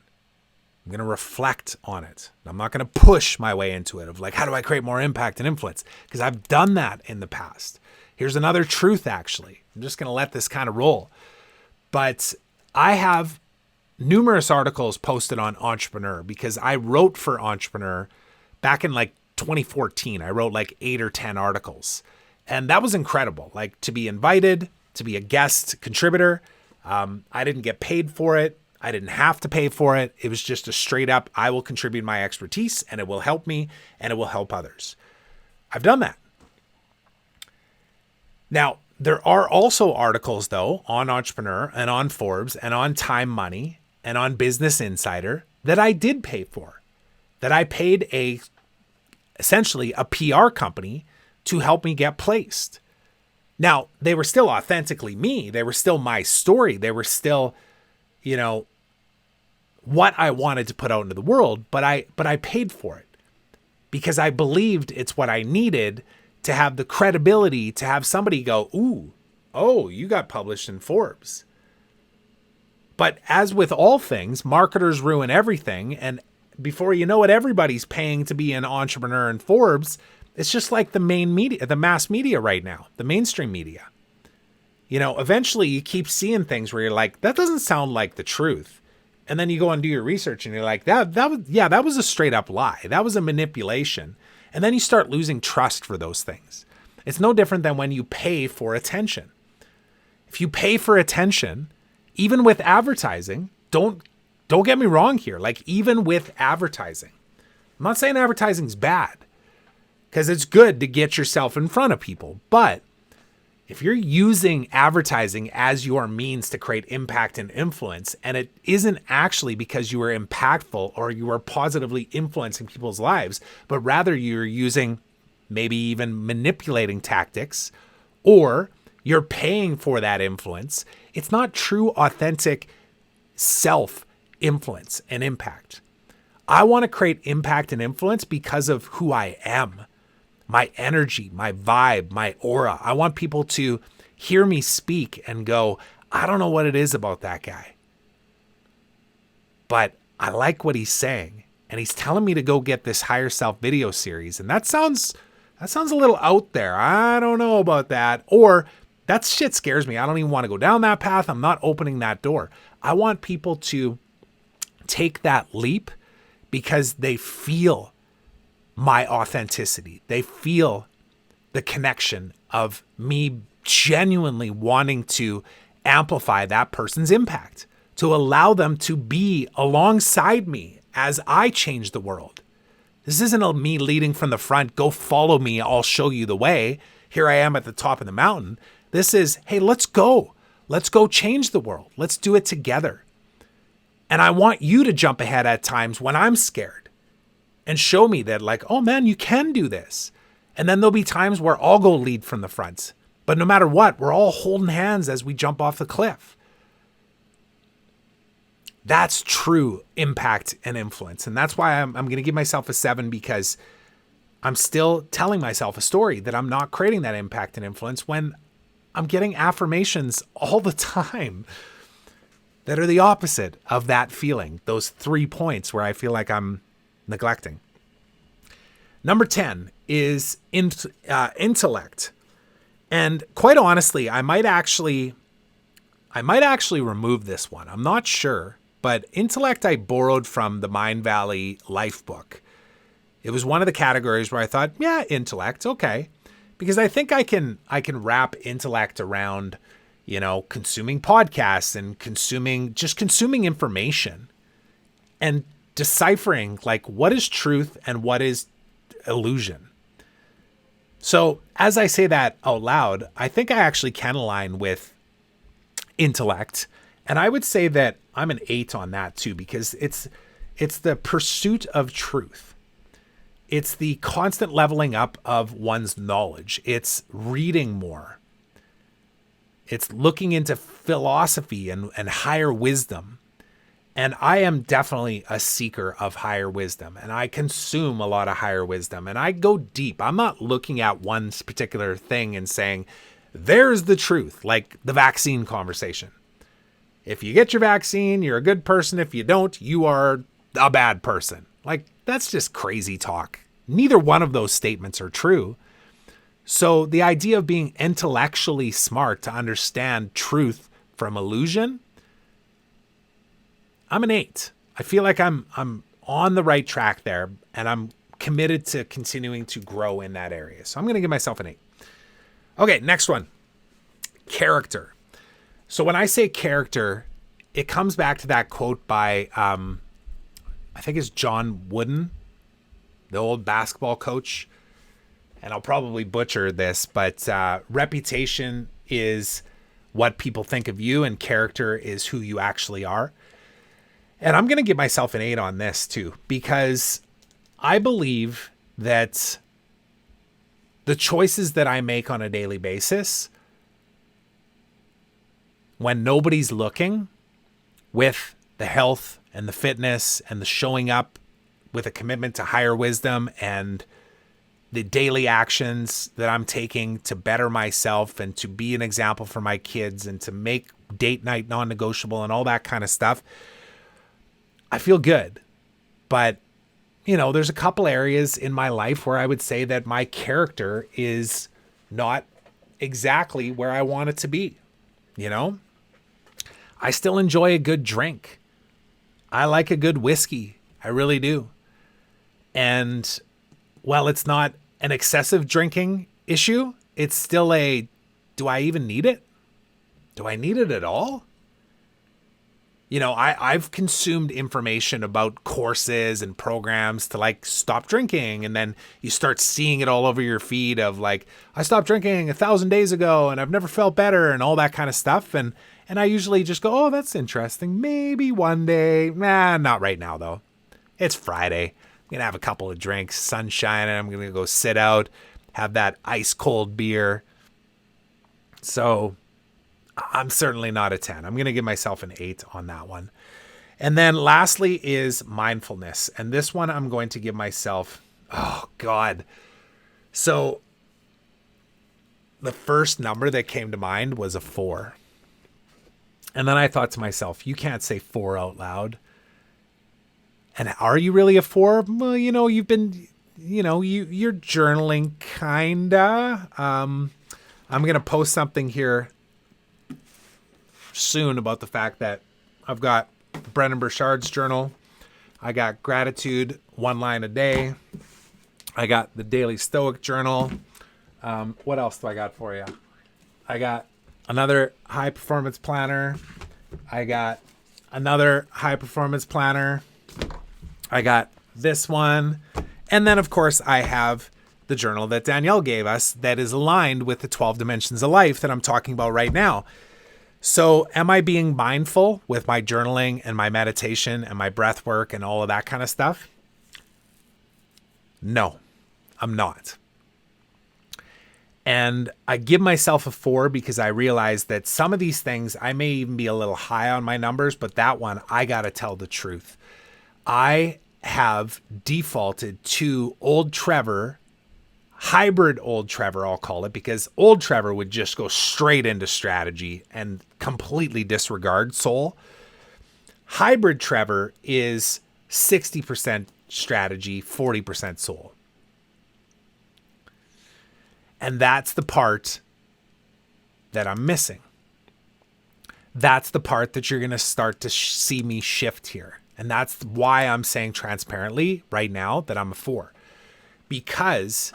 I'm going to reflect on it. I'm not going to push my way into it of like, how do I create more impact and influence? Because I've done that in the past. Here's another truth, actually. I'm just going to let this kind of roll. But I have numerous articles posted on Entrepreneur because I wrote for Entrepreneur back in like 2014. I wrote like 8 or 10 articles. And that was incredible. Like to be invited, to be a guest contributor. I didn't get paid for it. I didn't have to pay for it. It was just a straight up, I will contribute my expertise and it will help me and it will help others. I've done that. Now, there are also articles though on Entrepreneur and on Forbes and on Time Money and on Business Insider that I did pay for, that I paid essentially a PR company to help me get placed. Now, they were still authentically me. They were still my story. They were still, what I wanted to put out into the world, but I paid for it because I believed it's what I needed to have the credibility to have somebody go, you got published in Forbes. But as with all things, marketers ruin everything. And before you know it, everybody's paying to be an entrepreneur in Forbes. It's just like the main media, the mass media right now, the mainstream media. Eventually you keep seeing things where you're like, that doesn't sound like the truth. And then you go and do your research and you're like, that was a straight up lie. That was a manipulation. And then you start losing trust for those things. It's no different than when you pay for attention. If you pay for attention, even with advertising, don't get me wrong here. Like even with advertising, I'm not saying advertising's bad because it's good to get yourself in front of people. But if you're using advertising as your means to create impact and influence, and it isn't actually because you are impactful or you are positively influencing people's lives, but rather you're using maybe even manipulating tactics, or you're paying for that influence, it's not true, authentic self-influence and impact. I want to create impact and influence because of who I am. My energy, my vibe, my aura. I want people to hear me speak and go, I don't know what it is about that guy, but I like what he's saying. And he's telling me to go get this higher self video series. And that sounds a little out there. I don't know about that. Or that shit scares me. I don't even want to go down that path. I'm not opening that door. I want people to take that leap because they feel my authenticity. They feel the connection of me genuinely wanting to amplify that person's impact, to allow them to be alongside me as I change the world. This isn't me leading from the front, go follow me, I'll show you the way. Here I am at the top of the mountain. This is, hey, let's go. Let's go change the world. Let's do it together. And I want you to jump ahead at times when I'm scared. And show me that like, oh man, you can do this. And then there'll be times where I'll go lead from the front. But no matter what, we're all holding hands as we jump off the cliff. That's true impact and influence. And that's why I'm going to give myself a 7 because I'm still telling myself a story that I'm not creating that impact and influence when I'm getting affirmations all the time that are the opposite of that feeling. Those 3 points where I feel like I'm neglecting. Number 10 is intellect. And quite honestly, I might actually remove this one. I'm not sure, but intellect I borrowed from the Mind Valley Life book. It was one of the categories where I thought, yeah, intellect, okay. Because I think I can wrap intellect around, consuming podcasts and consuming information and deciphering like what is truth and what is illusion. So as I say that out loud, I think I actually can align with intellect. And I would say that I'm an 8 on that too, because it's It's the pursuit of truth. It's the constant leveling up of one's knowledge. It's reading more. It's looking into philosophy and higher wisdom. And I am definitely a seeker of higher wisdom, and I consume a lot of higher wisdom, and I go deep. I'm not looking at one particular thing and saying, there's the truth, like the vaccine conversation. If you get your vaccine, you're a good person. If you don't, you are a bad person. Like, that's just crazy talk. Neither one of those statements are true. So the idea of being intellectually smart to understand truth from illusion, I'm an 8. I feel like I'm on the right track there, and I'm committed to continuing to grow in that area. So I'm going to give myself an 8. Okay, next one. Character. So when I say character, it comes back to that quote by, I think it's John Wooden, the old basketball coach. And I'll probably butcher this, but reputation is what people think of you, and character is who you actually are. And I'm going to give myself an 8 on this too, because I believe that the choices that I make on a daily basis, when nobody's looking, with the health and the fitness and the showing up with a commitment to higher wisdom and the daily actions that I'm taking to better myself and to be an example for my kids and to make date night non-negotiable and all that kind of stuff, I feel good. But, there's a couple areas in my life where I would say that my character is not exactly where I want it to be. I still enjoy a good drink. I like a good whiskey. I really do. And while it's not an excessive drinking issue, it's still do I even need it? Do I need it at all? I've consumed information about courses and programs to stop drinking. And then you start seeing it all over your feed of I stopped drinking 1,000 days ago and I've never felt better and all that kind of stuff. And I usually just go, oh, that's interesting. Maybe one day. Nah, not right now though. It's Friday. I'm going to have a couple of drinks, sun shining. I'm going to go sit out, have that ice cold beer. So I'm certainly not a 10. I'm going to give myself an 8 on that one. And then lastly is mindfulness. And this one I'm going to give myself, oh God. So the first number that came to mind was a 4. And then I thought to myself, you can't say 4 out loud. And are you really a 4? Well, you've been, you're journaling kinda. I'm going to post something here soon about the fact that I've got Brendan Burchard's journal. I got gratitude 1 line a day. I got the daily stoic journal. What else do I got for you? I got another high performance planner. I got another high performance planner. I got this one. And then of course I have the journal that Danielle gave us that is aligned with the 12 dimensions of life that I'm talking about right now. So am I being mindful with my journaling and my meditation and my breath work and all of that kind of stuff? No, I'm not. And I give myself a 4 because I realize that some of these things, I may even be a little high on my numbers, but that one, I got to tell the truth. I have defaulted to old Trevor, hybrid old Trevor, I'll call it, because old Trevor would just go straight into strategy and completely disregard soul. Hybrid Trevor is 60% strategy, 40% soul. And that's the part that I'm missing. That's the part that you're going to start to see me shift here. And that's why I'm saying transparently right now that I'm a 4. Because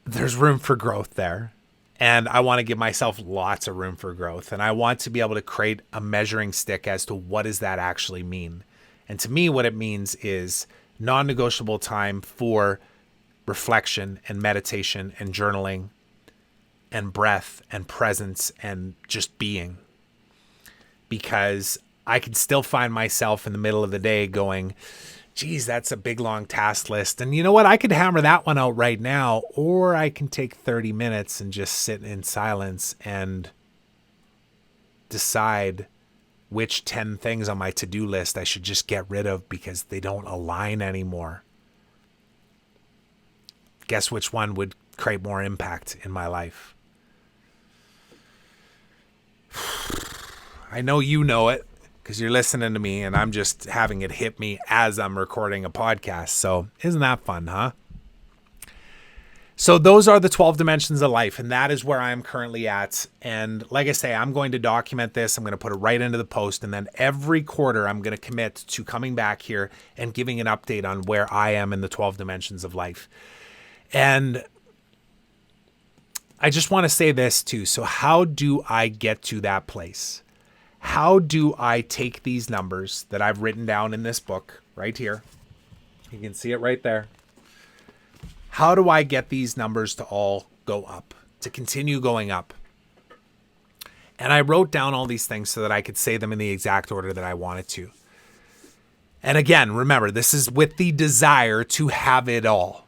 there's room for growth there. And I want to give myself lots of room for growth. And I want to be able to create a measuring stick as to what does that actually mean. And to me, what it means is non-negotiable time for reflection and meditation and journaling and breath and presence and just being. Because I can still find myself in the middle of the day going, geez, that's a big long task list. And you know what? I could hammer that one out right now, or I can take 30 minutes and just sit in silence and decide which 10 things on my to-do list I should just get rid of because they don't align anymore. Guess which one would create more impact in my life? I know you know it because you're listening to me and I'm just having it hit me as I'm recording a podcast. So isn't that fun, huh? So those are the 12 dimensions of life, and that is where I'm currently at. And like I say, I'm going to document this. I'm going to put it right into the post, and then every quarter I'm going to commit to coming back here and giving an update on where I am in the 12 dimensions of life. And I just want to say this too. So how do I get to that place? How do I take these numbers that I've written down in this book right here? You can see it right there. How do I get these numbers to all go up, to continue going up? And I wrote down all these things so that I could say them in the exact order that I wanted to. And again, remember, this is with the desire to have it all.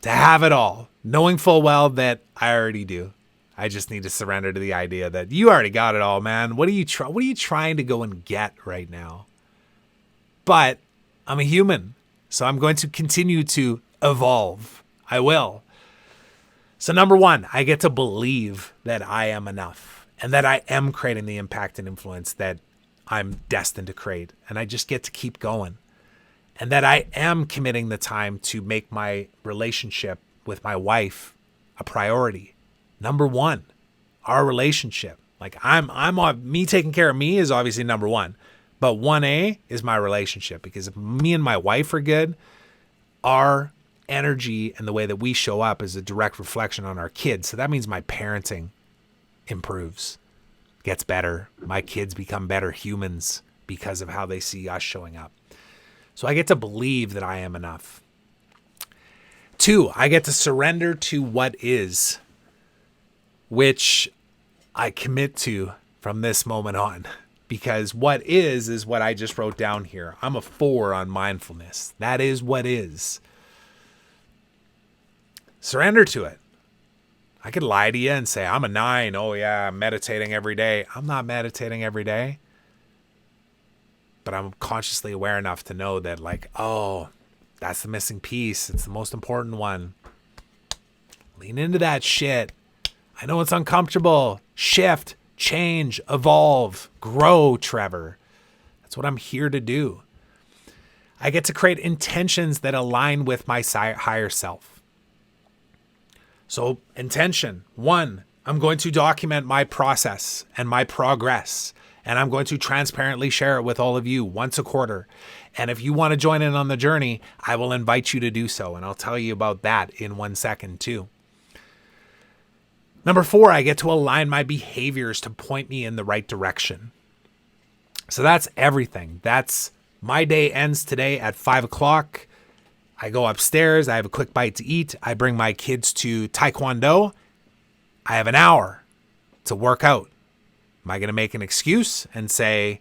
To have it all, knowing full well that I already do. I just need to surrender to the idea that you already got it all, man. What are you trying to go and get right now? But I'm a human, so I'm going to continue to evolve. I will. So number one, I get to believe that I am enough and that I am creating the impact and influence that I'm destined to create. And I just get to keep going. And that I am committing the time to make my relationship with my wife a priority. Number one, our relationship. Like me taking care of me is obviously number one, but 1A is my relationship, because if me and my wife are good, our energy and the way that we show up is a direct reflection on our kids. So that means my parenting improves, gets better. My kids become better humans because of how they see us showing up. So I get to believe that I am enough. 2, I get to surrender to what is, which I commit to from this moment on, because what is what I just wrote down here. I'm a 4 on mindfulness. That is what is. Surrender to it. I could lie to you and say, I'm a 9. Oh yeah, I'm meditating every day. I'm not meditating every day. But I'm consciously aware enough to know that, like, oh, that's the missing piece. It's the most important one. Lean into that shit. I know it's uncomfortable. Shift, change, evolve, grow, Trevor. That's what I'm here to do. I get to create intentions that align with my higher self. So intention, 1, I'm going to document my process and my progress, and I'm going to transparently share it with all of you once a quarter. And if you want to join in on the journey, I will invite you to do so. And I'll tell you about that in 1 second too. Number 4, I get to align my behaviors to point me in the right direction. So that's everything. That's my day ends today at 5 o'clock. I go upstairs. I have a quick bite to eat. I bring my kids to Taekwondo. I have an hour to work out. Am I going to make an excuse and say,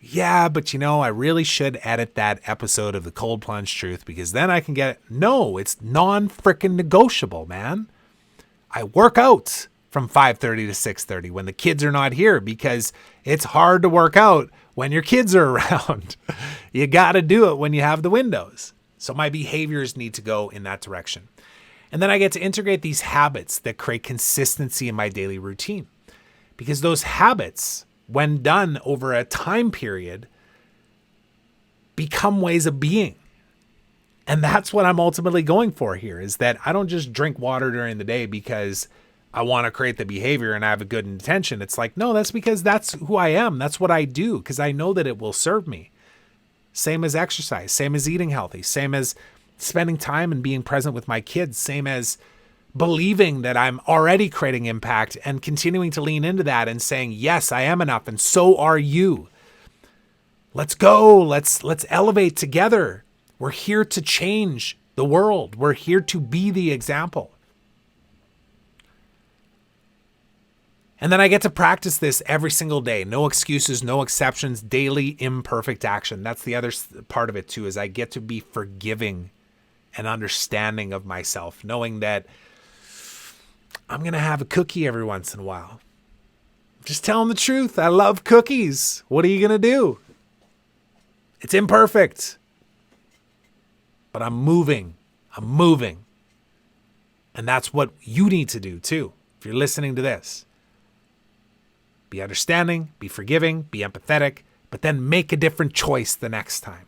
yeah, but I really should edit that episode of the Cold Plunge Truth because then I can get it? No, it's non-frickin' negotiable, man. I work out from 5:30 to 6:30 when the kids are not here, because it's hard to work out when your kids are around. You got to do it when you have the windows. So my behaviors need to go in that direction. And then I get to integrate these habits that create consistency in my daily routine, because those habits, when done over a time period, become ways of being. And that's what I'm ultimately going for here, is that I don't just drink water during the day because I want to create the behavior and I have a good intention. It's like, no, that's because that's who I am. That's what I do, because I know that it will serve me. Same as exercise, same as eating healthy, same as spending time and being present with my kids, same as believing that I'm already creating impact and continuing to lean into that and saying, yes, I am enough, and so are you. Let's go. Let's elevate together. We're here to change the world. We're here to be the example. And then I get to practice this every single day. No excuses, no exceptions, daily imperfect action. That's the other part of it too, is I get to be forgiving and understanding of myself, knowing that I'm going to have a cookie every once in a while. Just telling the truth. I love cookies. What are you going to do? It's imperfect. But I'm moving. And that's what you need to do too. If you're listening to this, be understanding, be forgiving, be empathetic, but then make a different choice the next time.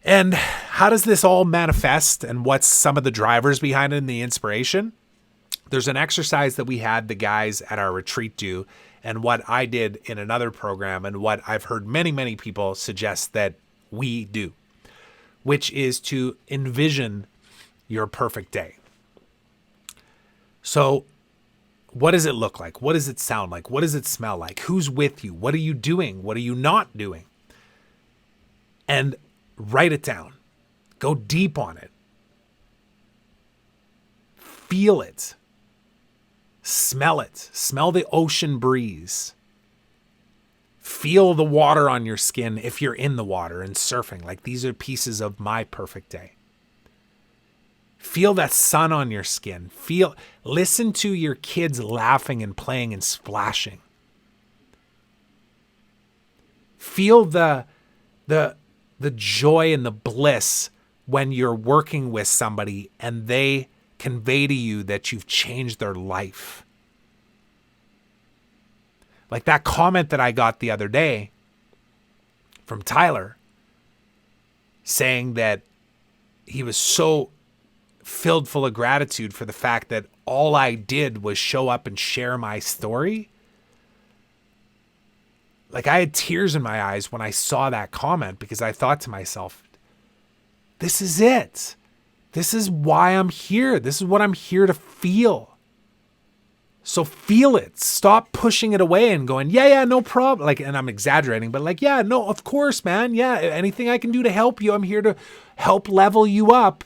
And how does this all manifest, and what's some of the drivers behind it and the inspiration? There's an exercise that we had the guys at our retreat do, and what I did in another program, and what I've heard many, many people suggest that we do, which is to envision your perfect day. So what does it look like? What does it sound like? What does it smell like? Who's with you? What are you doing? What are you not doing? And write it down. Go deep on it. Feel it. Smell it. Smell the ocean breeze. Feel the water on your skin if you're in the water and surfing. Like, these are pieces of my perfect day. Feel that sun on your skin. Listen to your kids laughing and playing and splashing. Feel the joy and the bliss when you're working with somebody and they convey to you that you've changed their life. Like that comment that I got the other day from Tyler saying that he was so filled full of gratitude for the fact that all I did was show up and share my story. Like, I had tears in my eyes when I saw that comment, because I thought to myself, this is it. This is why I'm here. This is what I'm here to feel. So feel it. Stop pushing it away and going, yeah, no problem. Like, and I'm exaggerating, but like, yeah, no, of course, man. Yeah, anything I can do to help you, I'm here to help level you up.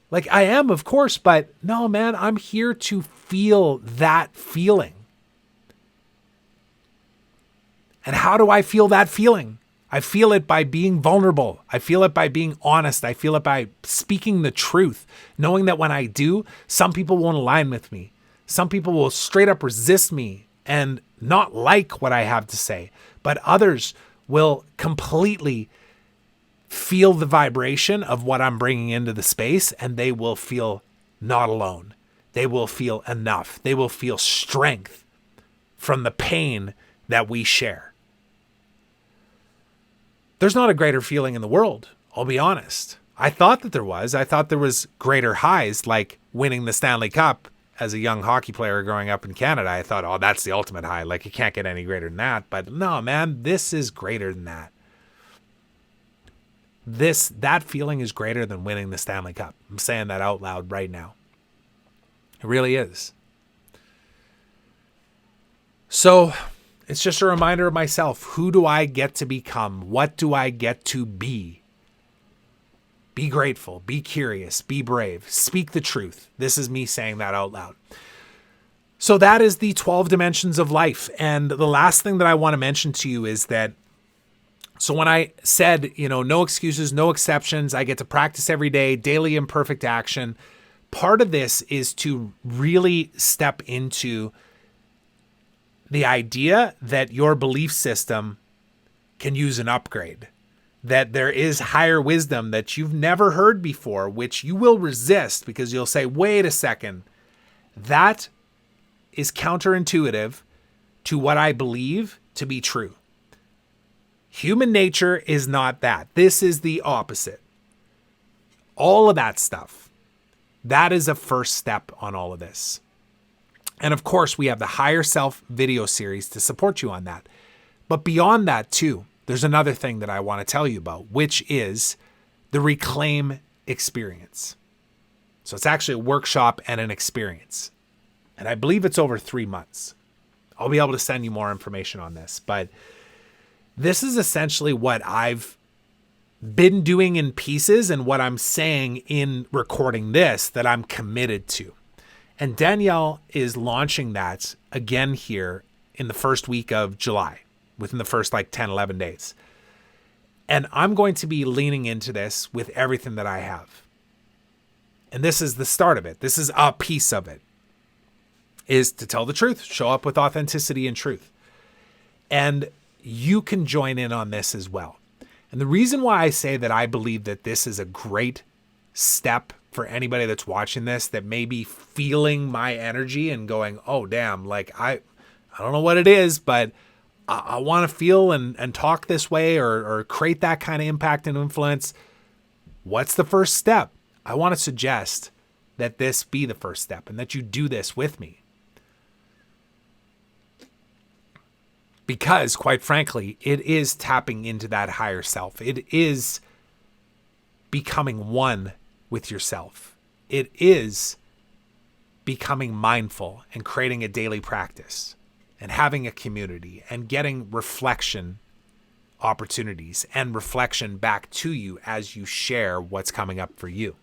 Like, I am, of course, but no, man, I'm here to feel that feeling. And how do I feel that feeling? I feel it by being vulnerable. I feel it by being honest. I feel it by speaking the truth, knowing that when I do, some people won't align with me. Some people will straight up resist me and not like what I have to say, but others will completely feel the vibration of what I'm bringing into the space, and they will feel not alone. They will feel enough. They will feel strength from the pain that we share. There's not a greater feeling in the world, I'll be honest. I thought that there was. I thought there was greater highs, like winning the Stanley Cup as a young hockey player growing up in Canada. I thought, oh, that's the ultimate high. Like, it can't get any greater than that. But no, man, this is greater than that. That feeling is greater than winning the Stanley Cup. I'm saying that out loud right now. It really is. So it's just a reminder of myself. Who do I get to become? What do I get to be? Be grateful, be curious, be brave, speak the truth. This is me saying that out loud. So that is the 12 dimensions of life. And the last thing that I want to mention to you is that, so when I said, no excuses, no exceptions, I get to practice every day, daily imperfect action. Part of this is to really step into the idea that your belief system can use an upgrade, that there is higher wisdom that you've never heard before, which you will resist because you'll say, wait a second, that is counterintuitive to what I believe to be true. Human nature is not that. This is the opposite. All of that stuff, that is a first step on all of this. And of course, we have the Higher Self video series to support you on that. But beyond that too, there's another thing that I want to tell you about, which is the Reclaim experience. So it's actually a workshop and an experience. And I believe it's over 3 months. I'll be able to send you more information on this. But this is essentially what I've been doing in pieces and what I'm saying in recording this that I'm committed to. And Danielle is launching that again here in the first week of July, within the first 10, 11 days. And I'm going to be leaning into this with everything that I have. And this is the start of it. This is a piece of it, is to tell the truth, show up with authenticity and truth. And you can join in on this as well. And the reason why I say that I believe that this is a great step for anybody that's watching this that may be feeling my energy and going, oh, damn, I don't know what it is, but I want to feel and talk this way or create that kind of impact and influence. What's the first step? I want to suggest that this be the first step and that you do this with me. Because, quite frankly, it is tapping into that higher self. It is becoming one with yourself. It is becoming mindful and creating a daily practice and having a community and getting reflection opportunities and reflection back to you as you share what's coming up for you.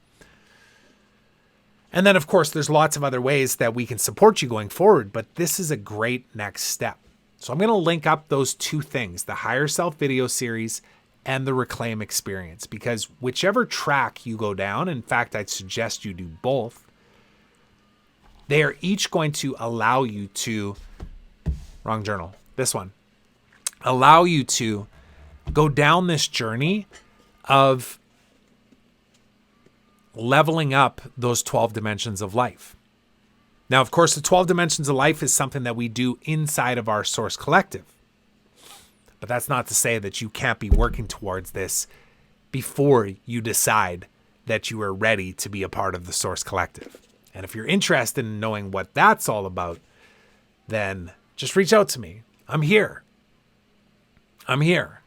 And then, of course, there's lots of other ways that we can support you going forward, but this is a great next step. So I'm going to link up those two things, the Higher Self video series and the Reclaim experience, because whichever track you go down, in fact, I'd suggest you do both, they are each going to allow you to, wrong journal, this one, allow you to go down this journey of leveling up those 12 dimensions of life. Now, of course, the 12 dimensions of life is something that we do inside of our Source Collective. But that's not to say that you can't be working towards this before you decide that you are ready to be a part of the Source Collective. And if you're interested in knowing what that's all about, then just reach out to me. I'm here. I'm here.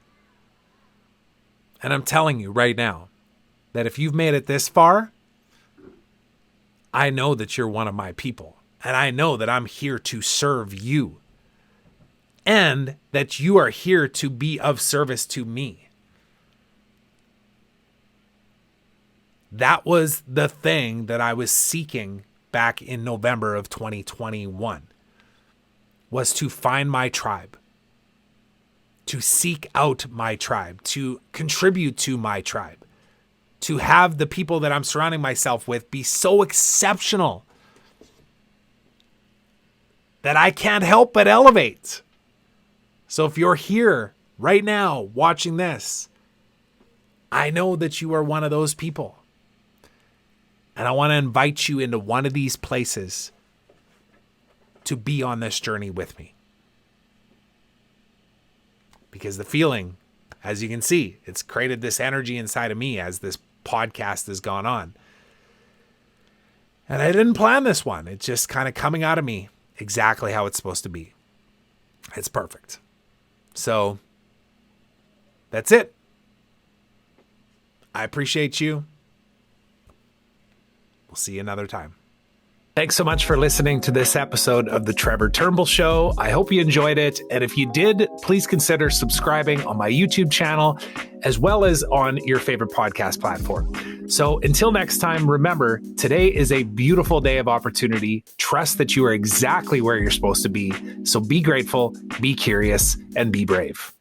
And I'm telling you right now that if you've made it this far, I know that you're one of my people, and I know that I'm here to serve you, and that you are here to be of service to me. That was the thing that I was seeking back in November of 2021, was to find my tribe, to seek out my tribe, to contribute to my tribe, to have the people that I'm surrounding myself with be so exceptional that I can't help but elevate. So if you're here right now watching this, I know that you are one of those people. And I want to invite you into one of these places to be on this journey with me. Because the feeling, as you can see, it's created this energy inside of me as this podcast has gone on. And I didn't plan this one. It's just kind of coming out of me exactly how it's supposed to be. It's perfect. So that's it. I appreciate you. We'll see you another time. Thanks so much for listening to this episode of the Trevor Turnbull Show. I hope you enjoyed it. And if you did, please consider subscribing on my YouTube channel, as well as on your favorite podcast platform. So until next time, remember, today is a beautiful day of opportunity. Trust that you are exactly where you're supposed to be. So be grateful, be curious, and be brave.